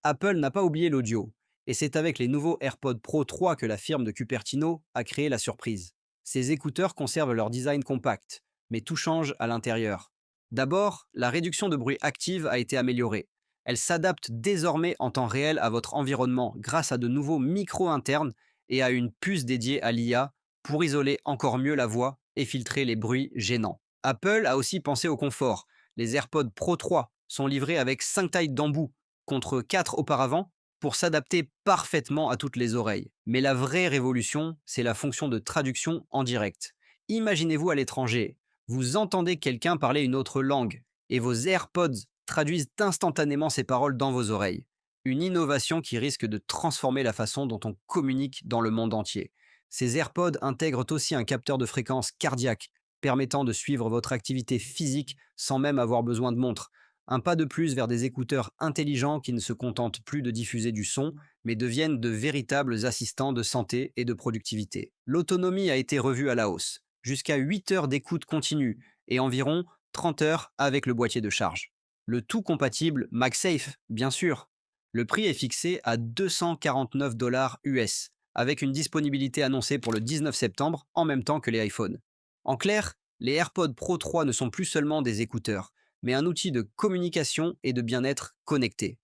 Apple n'a pas oublié l'audio, et c'est avec les nouveaux AirPod Pro 3 que la firme de Cupertino a créé la surprise. Ces écouteurs conservent leur design compact, mais tout change à l'intérieur. D'abord, la réduction de bruit active a été améliorée. Elle s'adapte désormais en temps réel à votre environnement grâce à de nouveaux micros internes et à une puce dédiée à l'IA pour isoler encore mieux la voix et filtrer les bruits gênants. Apple a aussi pensé au confort. Les AirPods Pro 3 sont livrés avec 5 tailles d'embout contre 4 auparavant pour s'adapter parfaitement à toutes les oreilles. Mais la vraie révolution, c'est la fonction de traduction en direct. Imaginez-vous à l'étranger, vous entendez quelqu'un parler une autre langue et vos AirPods traduisent instantanément ces paroles dans vos oreilles. Une innovation qui risque de transformer la façon dont on communique dans le monde entier. Ces AirPods intègrent aussi un capteur de fréquence cardiaque permettant de suivre votre activité physique sans même avoir besoin de montre. Un pas de plus vers des écouteurs intelligents qui ne se contentent plus de diffuser du son, mais deviennent de véritables assistants de santé et de productivité. L'autonomie a été revue à la hausse, jusqu'à 8 heures d'écoute continue et environ 30 heures avec le boîtier de charge. Le tout compatible MagSafe, bien sûr. Le prix est fixé à 249 $ US, avec une disponibilité annoncée pour le 19 septembre en même temps que les iPhones. En clair, les AirPods Pro 3 ne sont plus seulement des écouteurs, mais un outil de communication et de bien-être connecté.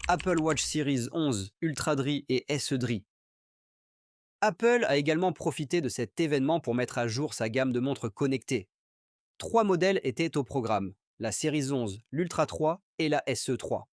Apple Watch Series 11, Ultra Dri et SE Dri. Apple a également profité de cet événement pour mettre à jour sa gamme de montres connectées. Trois modèles étaient au programme, la Series 11, l'Ultra 3 et la SE 3.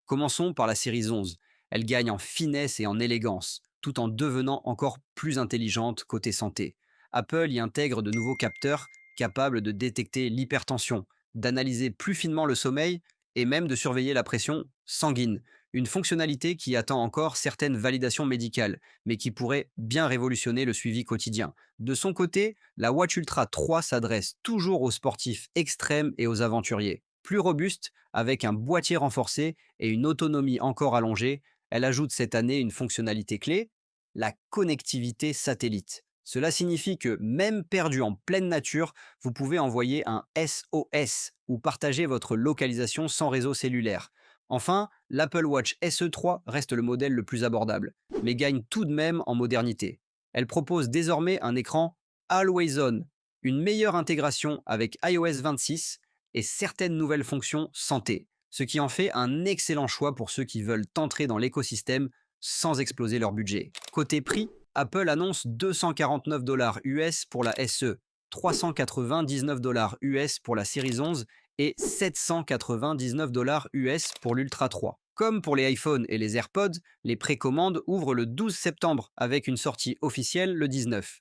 Commençons par la Series 11. Elle gagne en finesse et en élégance, tout en devenant encore plus intelligente côté santé. Apple y intègre de nouveaux capteurs capables de détecter l'hypertension, d'analyser plus finement le sommeil et même de surveiller la pression sanguine. Une fonctionnalité qui attend encore certaines validations médicales, mais qui pourrait bien révolutionner le suivi quotidien. De son côté, la Watch Ultra 3 s'adresse toujours aux sportifs extrêmes et aux aventuriers. Plus robuste, avec un boîtier renforcé et une autonomie encore allongée, elle ajoute cette année une fonctionnalité clé, la connectivité satellite. Cela signifie que, même perdu en pleine nature, vous pouvez envoyer un SOS ou partager votre localisation sans réseau cellulaire. Enfin, l'Apple Watch SE3 reste le modèle le plus abordable, mais gagne tout de même en modernité. Elle propose désormais un écran Always On, une meilleure intégration avec iOS 26 et certaines nouvelles fonctions santé, ce qui en fait un excellent choix pour ceux qui veulent entrer dans l'écosystème sans exploser leur budget. Côté prix, Apple annonce 249 $ US pour la SE, 399 $ US pour la Series 11 et 799 $ US pour l'Ultra 3. Comme pour les iPhones et les AirPods, les précommandes ouvrent le 12 septembre avec une sortie officielle le 19.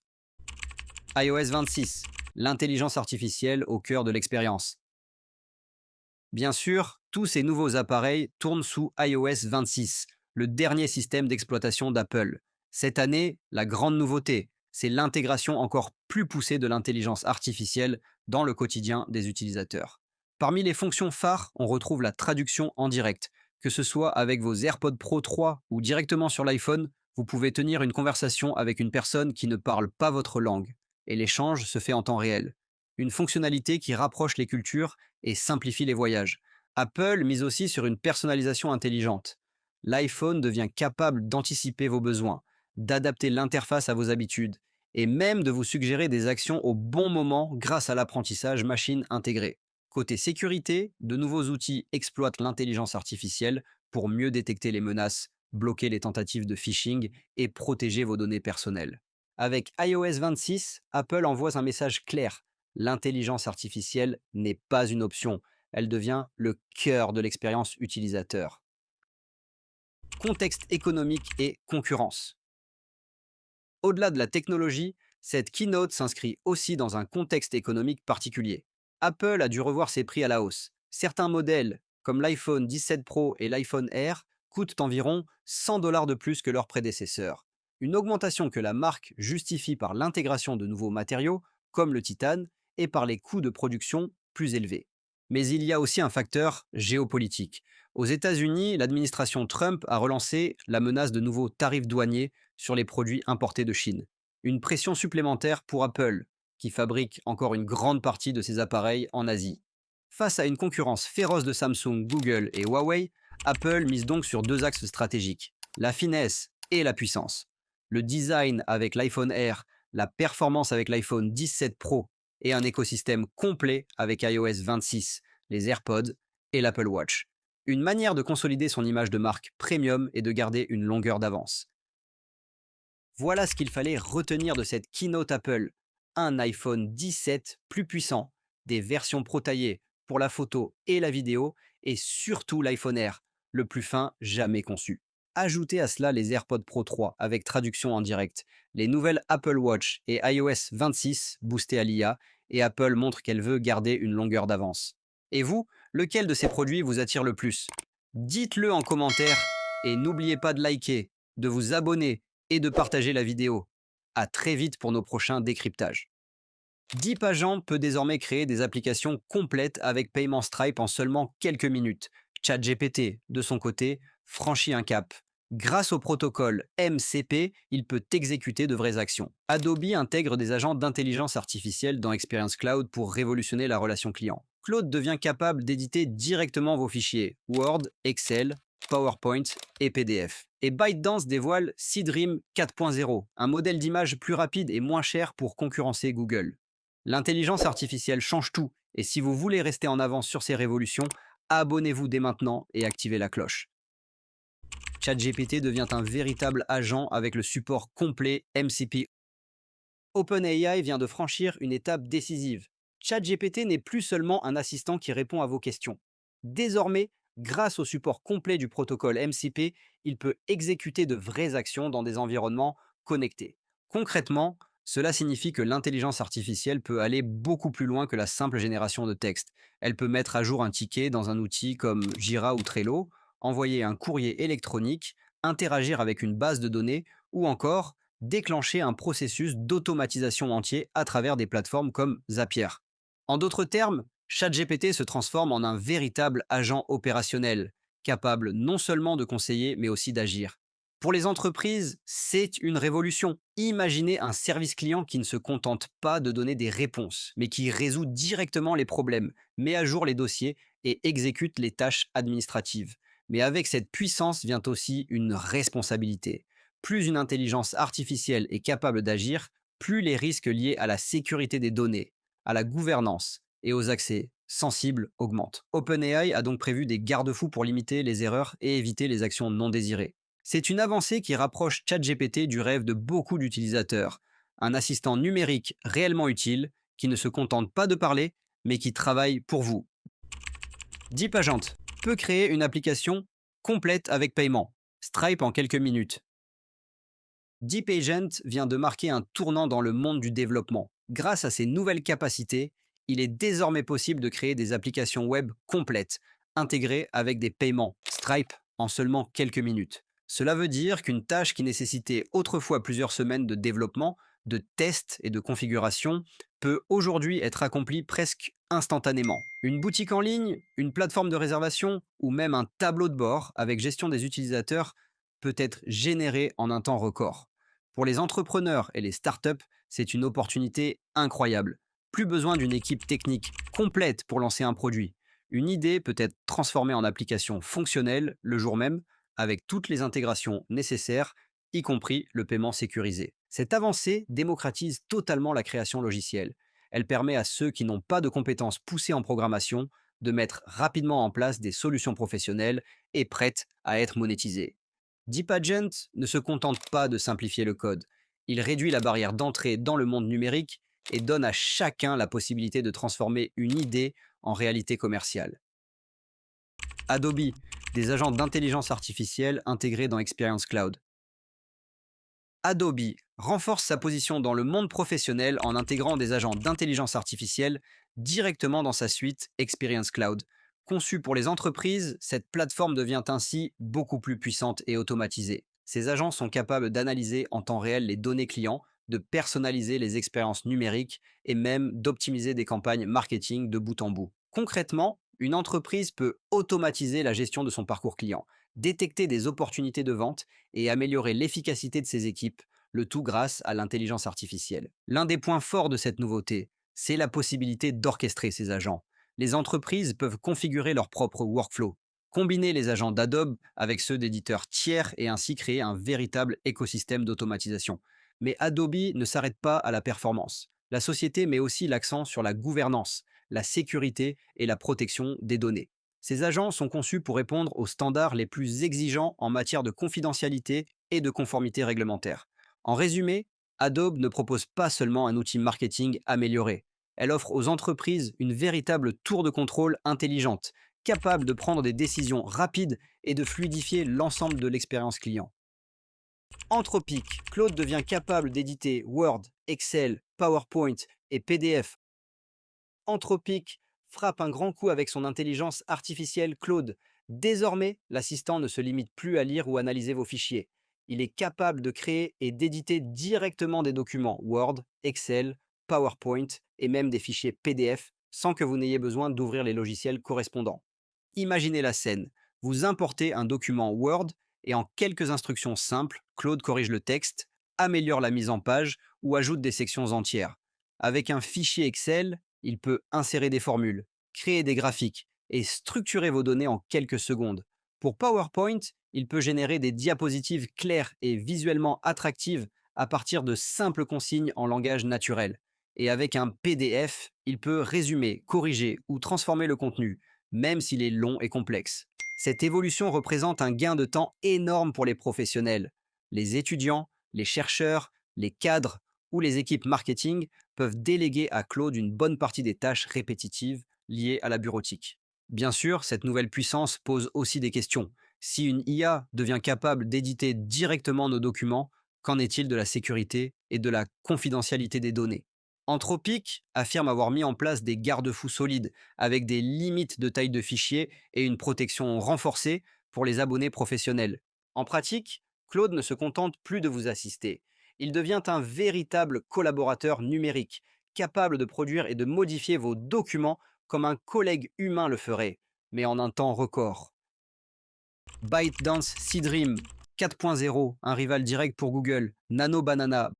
iOS 26, l'intelligence artificielle au cœur de l'expérience. Bien sûr, tous ces nouveaux appareils tournent sous iOS 26, le dernier système d'exploitation d'Apple. Cette année, la grande nouveauté, c'est l'intégration encore plus poussée de l'intelligence artificielle dans le quotidien des utilisateurs. Parmi les fonctions phares, on retrouve la traduction en direct. Que ce soit avec vos AirPods Pro 3 ou directement sur l'iPhone, vous pouvez tenir une conversation avec une personne qui ne parle pas votre langue. Et l'échange se fait en temps réel. Une fonctionnalité qui rapproche les cultures et simplifie les voyages. Apple mise aussi sur une personnalisation intelligente. L'iPhone devient capable d'anticiper vos besoins, d'adapter l'interface à vos habitudes et même de vous suggérer des actions au bon moment grâce à l'apprentissage machine intégré. Côté sécurité, de nouveaux outils exploitent l'intelligence artificielle pour mieux détecter les menaces, bloquer les tentatives de phishing et protéger vos données personnelles. Avec iOS 26, Apple envoie un message clair. L'intelligence artificielle n'est pas une option, elle devient le cœur de l'expérience utilisateur. Contexte économique et concurrence. Au-delà de la technologie, cette keynote s'inscrit aussi dans un contexte économique particulier. Apple a dû revoir ses prix à la hausse. Certains modèles, comme l'iPhone 17 Pro et l'iPhone Air, coûtent environ 100 $ de plus que leurs prédécesseurs. Une augmentation que la marque justifie par l'intégration de nouveaux matériaux, comme le titane, et par les coûts de production plus élevés. Mais il y a aussi un facteur géopolitique. Aux États-Unis, l'administration Trump a relancé la menace de nouveaux tarifs douaniers sur les produits importés de Chine. Une pression supplémentaire pour Apple, qui fabrique encore une grande partie de ses appareils en Asie. Face à une concurrence féroce de Samsung, Google et Huawei, Apple mise donc sur deux axes stratégiques, la finesse et la puissance. Le design avec l'iPhone Air, la performance avec l'iPhone 17 Pro et un écosystème complet avec iOS 26, les AirPods et l'Apple Watch. Une manière de consolider son image de marque premium et de garder une longueur d'avance. Voilà ce qu'il fallait retenir de cette keynote Apple. Un iPhone 17 plus puissant, des versions Pro taillées pour la photo et la vidéo, et surtout l'iPhone Air, le plus fin jamais conçu. Ajoutez à cela les AirPods Pro 3 avec traduction en direct, les nouvelles Apple Watch et iOS 26 boostés à l'IA, et Apple montre qu'elle veut garder une longueur d'avance. Et vous, lequel de ces produits vous attire le plus? Dites-le en commentaire et n'oubliez pas de liker, de vous abonner et de partager la vidéo. À très vite pour nos prochains décryptages. DeepAgent peut désormais créer des applications complètes avec paiement Stripe en seulement quelques minutes. ChatGPT, de son côté, franchit un cap. Grâce au protocole MCP, il peut exécuter de vraies actions. Adobe intègre des agents d'intelligence artificielle dans Experience Cloud pour révolutionner la relation client. Claude devient capable d'éditer directement vos fichiers Word, Excel, PowerPoint et PDF. Et ByteDance dévoile Seedream 4.0, un modèle d'image plus rapide et moins cher pour concurrencer Google. L'intelligence artificielle change tout, et si vous voulez rester en avance sur ces révolutions, abonnez-vous dès maintenant et activez la cloche. ChatGPT devient un véritable agent avec le support complet MCP. OpenAI vient de franchir une étape décisive. ChatGPT n'est plus seulement un assistant qui répond à vos questions. Désormais, grâce au support complet du protocole MCP, il peut exécuter de vraies actions dans des environnements connectés. Concrètement, cela signifie que l'intelligence artificielle peut aller beaucoup plus loin que la simple génération de texte. Elle peut mettre à jour un ticket dans un outil comme Jira ou Trello, envoyer un courrier électronique, interagir avec une base de données ou encore déclencher un processus d'automatisation entier à travers des plateformes comme Zapier. En d'autres termes, ChatGPT se transforme en un véritable agent opérationnel, capable non seulement de conseiller, mais aussi d'agir. Pour les entreprises, c'est une révolution. Imaginez un service client qui ne se contente pas de donner des réponses, mais qui résout directement les problèmes, met à jour les dossiers et exécute les tâches administratives. Mais avec cette puissance vient aussi une responsabilité. Plus une intelligence artificielle est capable d'agir, plus les risques liés à la sécurité des données, à la gouvernance et aux accès sensibles augmentent. OpenAI a donc prévu des garde-fous pour limiter les erreurs et éviter les actions non désirées. C'est une avancée qui rapproche ChatGPT du rêve de beaucoup d'utilisateurs, un assistant numérique réellement utile qui ne se contente pas de parler, mais qui travaille pour vous. DeepAgent peut créer une application complète avec paiement, Stripe en quelques minutes. DeepAgent vient de marquer un tournant dans le monde du développement. Grâce à ses nouvelles capacités, il est désormais possible de créer des applications web complètes, intégrées avec des paiements Stripe en seulement quelques minutes. Cela veut dire qu'une tâche qui nécessitait autrefois plusieurs semaines de développement, de tests et de configuration peut aujourd'hui être accomplie presque instantanément. Une boutique en ligne, une plateforme de réservation ou même un tableau de bord avec gestion des utilisateurs peut être généré en un temps record. Pour les entrepreneurs et les startups, c'est une opportunité incroyable. Plus besoin d'une équipe technique complète pour lancer un produit. Une idée peut être transformée en application fonctionnelle le jour même, avec toutes les intégrations nécessaires, y compris le paiement sécurisé. Cette avancée démocratise totalement la création logicielle. Elle permet à ceux qui n'ont pas de compétences poussées en programmation de mettre rapidement en place des solutions professionnelles et prêtes à être monétisées. DeepAgent ne se contente pas de simplifier le code. Il réduit la barrière d'entrée dans le monde numérique et donne à chacun la possibilité de transformer une idée en réalité commerciale. Adobe, des agents d'intelligence artificielle intégrés dans Experience Cloud. Adobe renforce sa position dans le monde professionnel en intégrant des agents d'intelligence artificielle directement dans sa suite Experience Cloud. Conçue pour les entreprises, cette plateforme devient ainsi beaucoup plus puissante et automatisée. Ces agents sont capables d'analyser en temps réel les données clients, de personnaliser les expériences numériques et même d'optimiser des campagnes marketing de bout en bout. Concrètement, une entreprise peut automatiser la gestion de son parcours client, détecter des opportunités de vente et améliorer l'efficacité de ses équipes, le tout grâce à l'intelligence artificielle. L'un des points forts de cette nouveauté, c'est la possibilité d'orchestrer ces agents. Les entreprises peuvent configurer leur propre workflow, combiner les agents d'Adobe avec ceux d'éditeurs tiers et ainsi créer un véritable écosystème d'automatisation. Mais Adobe ne s'arrête pas à la performance. La société met aussi l'accent sur la gouvernance, la sécurité et la protection des données. Ces agents sont conçus pour répondre aux standards les plus exigeants en matière de confidentialité et de conformité réglementaire. En résumé, Adobe ne propose pas seulement un outil marketing amélioré. Elle offre aux entreprises une véritable tour de contrôle intelligente, capable de prendre des décisions rapides et de fluidifier l'ensemble de l'expérience client. Anthropic, Claude devient capable d'éditer Word, Excel, PowerPoint et PDF. Anthropic frappe un grand coup avec son intelligence artificielle Claude. Désormais, l'assistant ne se limite plus à lire ou analyser vos fichiers. Il est capable de créer et d'éditer directement des documents Word, Excel, PowerPoint et même des fichiers PDF sans que vous n'ayez besoin d'ouvrir les logiciels correspondants. Imaginez la scène. Vous importez un document Word et en quelques instructions simples, Claude corrige le texte, améliore la mise en page ou ajoute des sections entières. Avec un fichier Excel, il peut insérer des formules, créer des graphiques et structurer vos données en quelques secondes. Pour PowerPoint, il peut générer des diapositives claires et visuellement attractives à partir de simples consignes en langage naturel. Et avec un PDF, il peut résumer, corriger ou transformer le contenu, même s'il est long et complexe. Cette évolution représente un gain de temps énorme pour les professionnels. Les étudiants, les chercheurs, les cadres ou les équipes marketing peuvent déléguer à Claude une bonne partie des tâches répétitives liées à la bureautique. Bien sûr, cette nouvelle puissance pose aussi des questions. Si une IA devient capable d'éditer directement nos documents, qu'en est-il de la sécurité et de la confidentialité des données? Anthropic affirme avoir mis en place des garde-fous solides, avec des limites de taille de fichier et une protection renforcée pour les abonnés professionnels. En pratique, Claude ne se contente plus de vous assister. Il devient un véritable collaborateur numérique, capable de produire et de modifier vos documents comme un collègue humain le ferait, mais en un temps record. ByteDance Seedream 4.0, un rival direct pour Google, Nano Banana.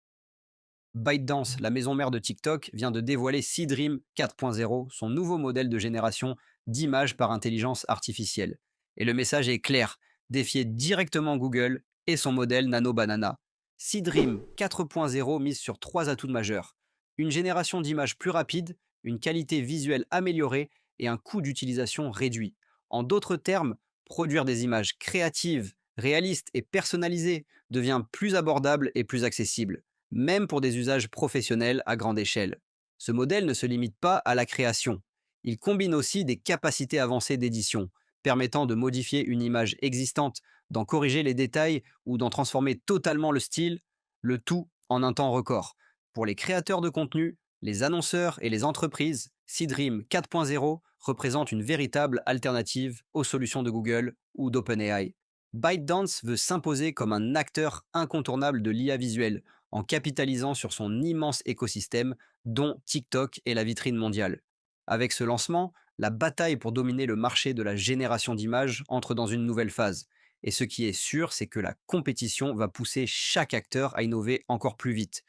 ByteDance, la maison mère de TikTok, vient de dévoiler Seedream 4.0, son nouveau modèle de génération d'images par intelligence artificielle. Et le message est clair, défiez directement Google et son modèle Nano Banana. Seedream 4.0 mise sur trois atouts majeurs. Une génération d'images plus rapide, une qualité visuelle améliorée et un coût d'utilisation réduit. En d'autres termes, produire des images créatives, réalistes et personnalisées devient plus abordable et plus accessible, même pour des usages professionnels à grande échelle. Ce modèle ne se limite pas à la création. Il combine aussi des capacités avancées d'édition, permettant de modifier une image existante, d'en corriger les détails ou d'en transformer totalement le style, le tout en un temps record. Pour les créateurs de contenu, les annonceurs et les entreprises, Seedream 4.0 représente une véritable alternative aux solutions de Google ou d'OpenAI. ByteDance veut s'imposer comme un acteur incontournable de l'IA visuelle, en capitalisant sur son immense écosystème dont TikTok est la vitrine mondiale. Avec ce lancement, la bataille pour dominer le marché de la génération d'images entre dans une nouvelle phase. Et ce qui est sûr, c'est que la compétition va pousser chaque acteur à innover encore plus vite.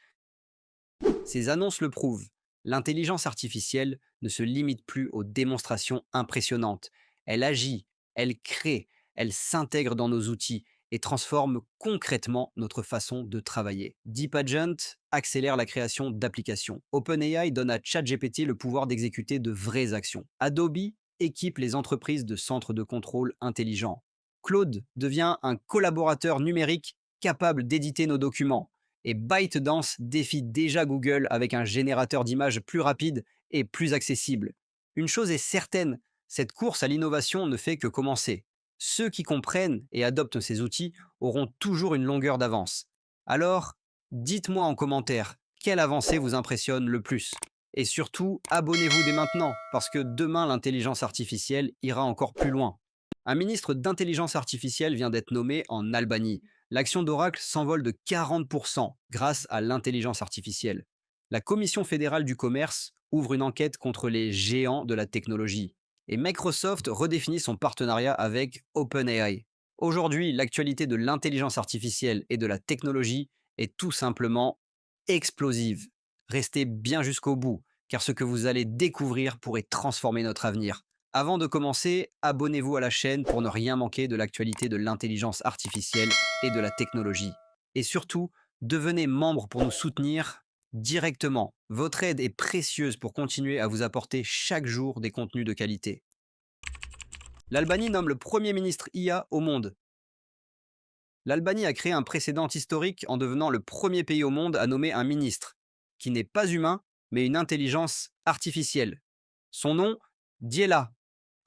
Ces annonces le prouvent. L'intelligence artificielle ne se limite plus aux démonstrations impressionnantes. Elle agit, elle crée, elle s'intègre dans nos outils et transforme concrètement notre façon de travailler. DeepAgent accélère la création d'applications. OpenAI donne à ChatGPT le pouvoir d'exécuter de vraies actions. Adobe équipe les entreprises de centres de contrôle intelligents. Claude devient un collaborateur numérique capable d'éditer nos documents. Et ByteDance défie déjà Google avec un générateur d'images plus rapide et plus accessible. Une chose est certaine, cette course à l'innovation ne fait que commencer. Ceux qui comprennent et adoptent ces outils auront toujours une longueur d'avance. Alors, dites-moi en commentaire, quelle avancée vous impressionne le plus? Et surtout, abonnez-vous dès maintenant, parce que demain l'intelligence artificielle ira encore plus loin. Un ministre d'intelligence artificielle vient d'être nommé en Albanie. L'action d'Oracle s'envole de 40% grâce à l'intelligence artificielle. La Commission fédérale du commerce ouvre une enquête contre les géants de la technologie. Et Microsoft redéfinit son partenariat avec OpenAI. Aujourd'hui, l'actualité de l'intelligence artificielle et de la technologie est tout simplement explosive. Restez bien jusqu'au bout, car ce que vous allez découvrir pourrait transformer notre avenir. Avant de commencer, abonnez-vous à la chaîne pour ne rien manquer de l'actualité de l'intelligence artificielle et de la technologie. Et surtout, devenez membre pour nous soutenir directement. Votre aide est précieuse pour continuer à vous apporter chaque jour des contenus de qualité. L'Albanie nomme le premier ministre IA au monde. L'Albanie a créé un précédent historique en devenant le premier pays au monde à nommer un ministre, qui n'est pas humain, mais une intelligence artificielle. Son nom, Diela,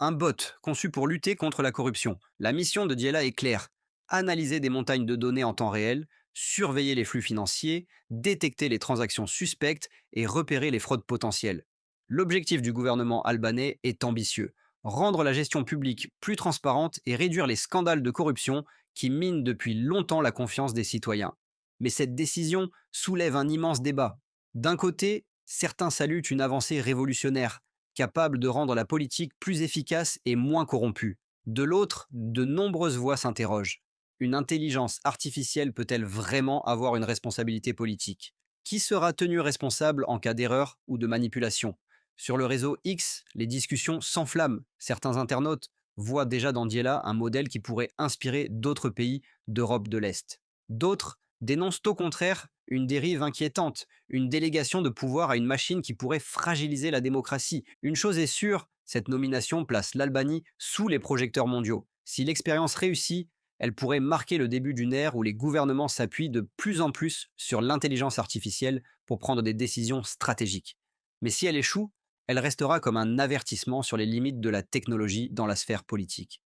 un bot conçu pour lutter contre la corruption. La mission de Diela est claire: analyser des montagnes de données en temps réel, surveiller les flux financiers, détecter les transactions suspectes et repérer les fraudes potentielles. L'objectif du gouvernement albanais est ambitieux: rendre la gestion publique plus transparente et réduire les scandales de corruption qui minent depuis longtemps la confiance des citoyens. Mais cette décision soulève un immense débat. D'un côté, Certains saluent une avancée révolutionnaire, capable de rendre la politique plus efficace et moins corrompue. De l'autre, de nombreuses voix s'interrogent. Une intelligence artificielle peut-elle vraiment avoir une responsabilité politique? Qui sera tenu responsable en cas d'erreur ou de manipulation? Sur le réseau X, les discussions s'enflamment. Certains internautes voient déjà dans Diela un modèle qui pourrait inspirer d'autres pays d'Europe de l'Est. D'autres dénoncent au contraire une dérive inquiétante, une délégation de pouvoir à une machine qui pourrait fragiliser la démocratie. Une chose est sûre, cette nomination place l'Albanie sous les projecteurs mondiaux. Si l'expérience réussit, elle pourrait marquer le début d'une ère où les gouvernements s'appuient de plus en plus sur l'intelligence artificielle pour prendre des décisions stratégiques. Mais si elle échoue, elle restera comme un avertissement sur les limites de la technologie dans la sphère politique.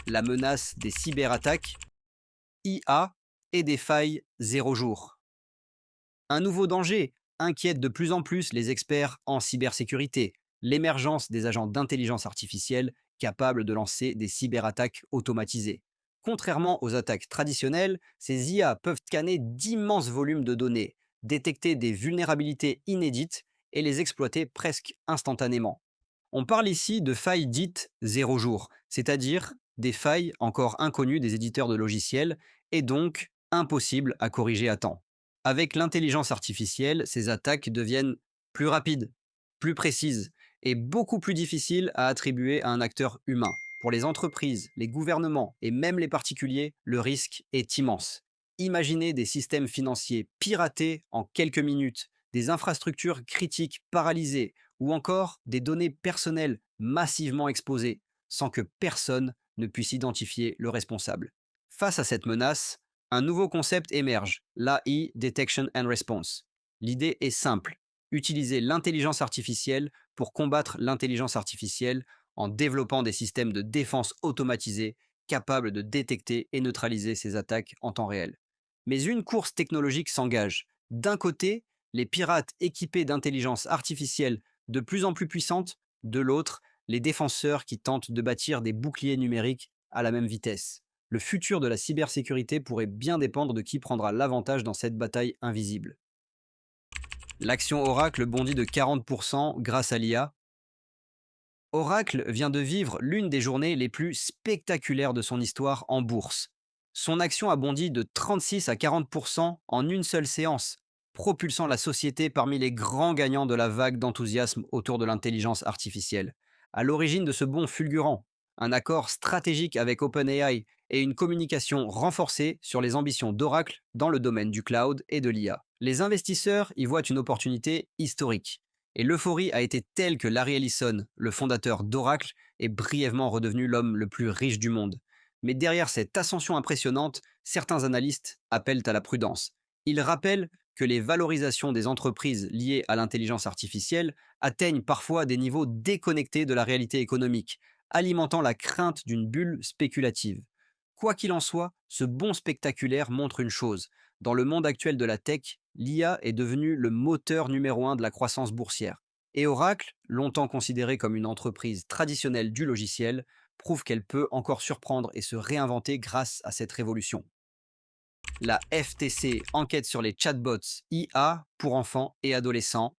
La menace des cyberattaques, IA et des failles zéro jour. Un nouveau danger inquiète de plus en plus les experts en cybersécurité, l'émergence des agents d'intelligence artificielle capables de lancer des cyberattaques automatisées. Contrairement aux attaques traditionnelles, ces IA peuvent scanner d'immenses volumes de données, détecter des vulnérabilités inédites et les exploiter presque instantanément. On parle ici de failles dites zéro jour, c'est-à-dire des failles encore inconnues des éditeurs de logiciels et donc impossibles à corriger à temps. Avec l'intelligence artificielle, ces attaques deviennent plus rapides, plus précises et beaucoup plus difficiles à attribuer à un acteur humain. Pour les entreprises, les gouvernements et même les particuliers, le risque est immense. Imaginez des systèmes financiers piratés en quelques minutes, des infrastructures critiques paralysées ou encore des données personnelles massivement exposées, sans que personne ne puisse identifier le responsable. Face à cette menace, un nouveau concept émerge, l'AI Detection and Response. L'idée est simple, utiliser l'intelligence artificielle pour combattre l'intelligence artificielle en développant des systèmes de défense automatisés capables de détecter et neutraliser ces attaques en temps réel. Mais une course technologique s'engage. D'un côté, les pirates équipés d'intelligence artificielle de plus en plus puissante, de l'autre, les défenseurs qui tentent de bâtir des boucliers numériques à la même vitesse. Le futur de la cybersécurité pourrait bien dépendre de qui prendra l'avantage dans cette bataille invisible. L'action Oracle bondit de 40% grâce à l'IA. Oracle vient de vivre l'une des journées les plus spectaculaires de son histoire en bourse. Son action a bondi de 36 à 40% en une seule séance, propulsant la société parmi les grands gagnants de la vague d'enthousiasme autour de l'intelligence artificielle. À l'origine de ce bond fulgurant, un accord stratégique avec OpenAI et une communication renforcée sur les ambitions d'Oracle dans le domaine du cloud et de l'IA. Les investisseurs y voient une opportunité historique. Et l'euphorie a été telle que Larry Ellison, le fondateur d'Oracle, est brièvement redevenu l'homme le plus riche du monde. Mais derrière cette ascension impressionnante, certains analystes appellent à la prudence. Ils rappellent que les valorisations des entreprises liées à l'intelligence artificielle atteignent parfois des niveaux déconnectés de la réalité économique, alimentant la crainte d'une bulle spéculative. Quoi qu'il en soit, ce bond spectaculaire montre une chose. Dans le monde actuel de la tech, l'IA est devenue le moteur numéro un de la croissance boursière. Et Oracle, longtemps considérée comme une entreprise traditionnelle du logiciel, prouve qu'elle peut encore surprendre et se réinventer grâce à cette révolution. La FTC enquête sur les chatbots IA pour enfants et adolescents.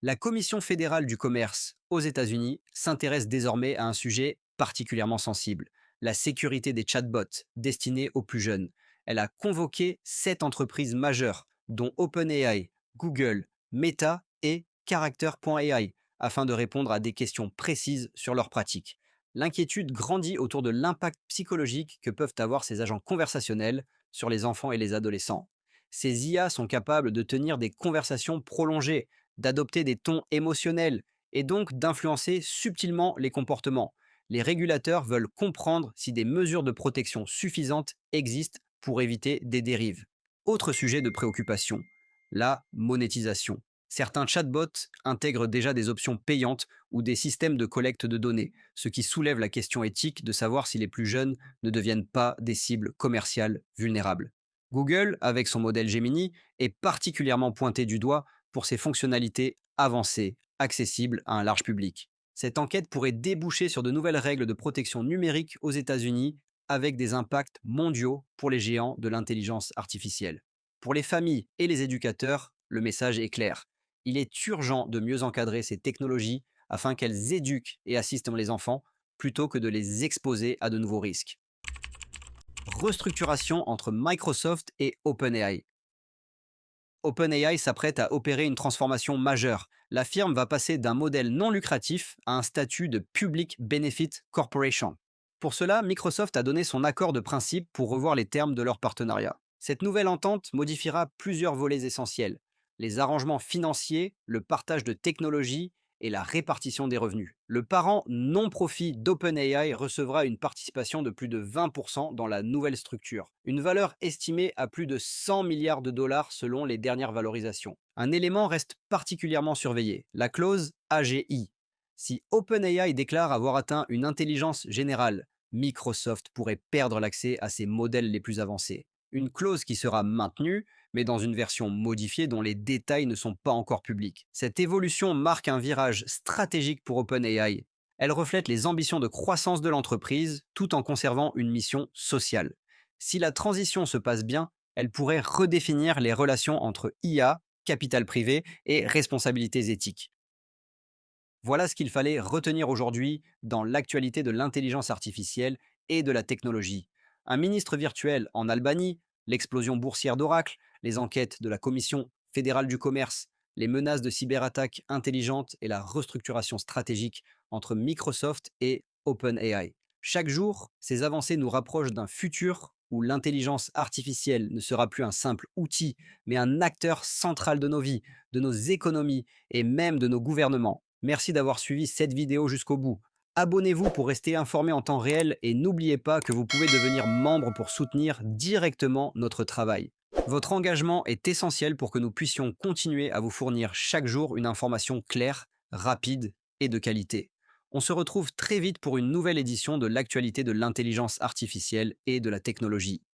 La Commission fédérale du commerce aux États-Unis s'intéresse désormais à un sujet particulièrement sensible, la sécurité des chatbots destinés aux plus jeunes. Elle a convoqué 7 entreprises majeures, dont OpenAI, Google, Meta et Character.ai, afin de répondre à des questions précises sur leurs pratiques. L'inquiétude grandit autour de l'impact psychologique que peuvent avoir ces agents conversationnels sur les enfants et les adolescents. Ces IA sont capables de tenir des conversations prolongées, d'adopter des tons émotionnels et donc d'influencer subtilement les comportements. Les régulateurs veulent comprendre si des mesures de protection suffisantes existent pour éviter des dérives. Autre sujet de préoccupation, la monétisation. Certains chatbots intègrent déjà des options payantes ou des systèmes de collecte de données, ce qui soulève la question éthique de savoir si les plus jeunes ne deviennent pas des cibles commerciales vulnérables. Google, avec son modèle Gemini, est particulièrement pointé du doigt pour ses fonctionnalités avancées, accessibles à un large public. Cette enquête pourrait déboucher sur de nouvelles règles de protection numérique aux États-Unis avec des impacts mondiaux pour les géants de l'intelligence artificielle. Pour les familles et les éducateurs, Le message est clair. Il est urgent de mieux encadrer ces technologies afin qu'elles éduquent et assistent les enfants plutôt que de les exposer à de nouveaux risques. Restructuration entre Microsoft et OpenAI. OpenAI s'apprête à opérer une transformation majeure. La firme va passer d'un modèle non lucratif à un statut de Public Benefit Corporation. Pour cela, Microsoft a donné son accord de principe pour revoir les termes de leur partenariat. Cette nouvelle entente modifiera plusieurs volets essentiels: les arrangements financiers, le partage de technologies et la répartition des revenus. Le parent non-profit d'OpenAI recevra une participation de plus de 20% dans la nouvelle structure, une valeur estimée à plus de 100 milliards de dollars selon les dernières valorisations. Un élément reste particulièrement surveillé: la clause AGI. Si OpenAI déclare avoir atteint une intelligence générale, Microsoft pourrait perdre l'accès à ses modèles les plus avancés. Une clause qui sera maintenue, mais dans une version modifiée dont les détails ne sont pas encore publics. Cette évolution marque un virage stratégique pour OpenAI. Elle reflète les ambitions de croissance de l'entreprise tout en conservant une mission sociale. Si la transition se passe bien, elle pourrait redéfinir les relations entre IA, capital privé, et responsabilités éthiques. Voilà ce qu'il fallait retenir aujourd'hui dans l'actualité de l'intelligence artificielle et de la technologie. Un ministre virtuel en Albanie, l'explosion boursière d'Oracle, les enquêtes de la Commission fédérale du commerce, les menaces de cyberattaques intelligentes et la restructuration stratégique entre Microsoft et OpenAI. Chaque jour, ces avancées nous rapprochent d'un futur où l'intelligence artificielle ne sera plus un simple outil, mais un acteur central de nos vies, de nos économies et même de nos gouvernements. Merci d'avoir suivi cette vidéo jusqu'au bout. Abonnez-vous pour rester informé en temps réel et n'oubliez pas que vous pouvez devenir membre pour soutenir directement notre travail. Votre engagement est essentiel pour que nous puissions continuer à vous fournir chaque jour une information claire, rapide et de qualité. On se retrouve très vite pour une nouvelle édition de l'actualité de l'intelligence artificielle et de la technologie.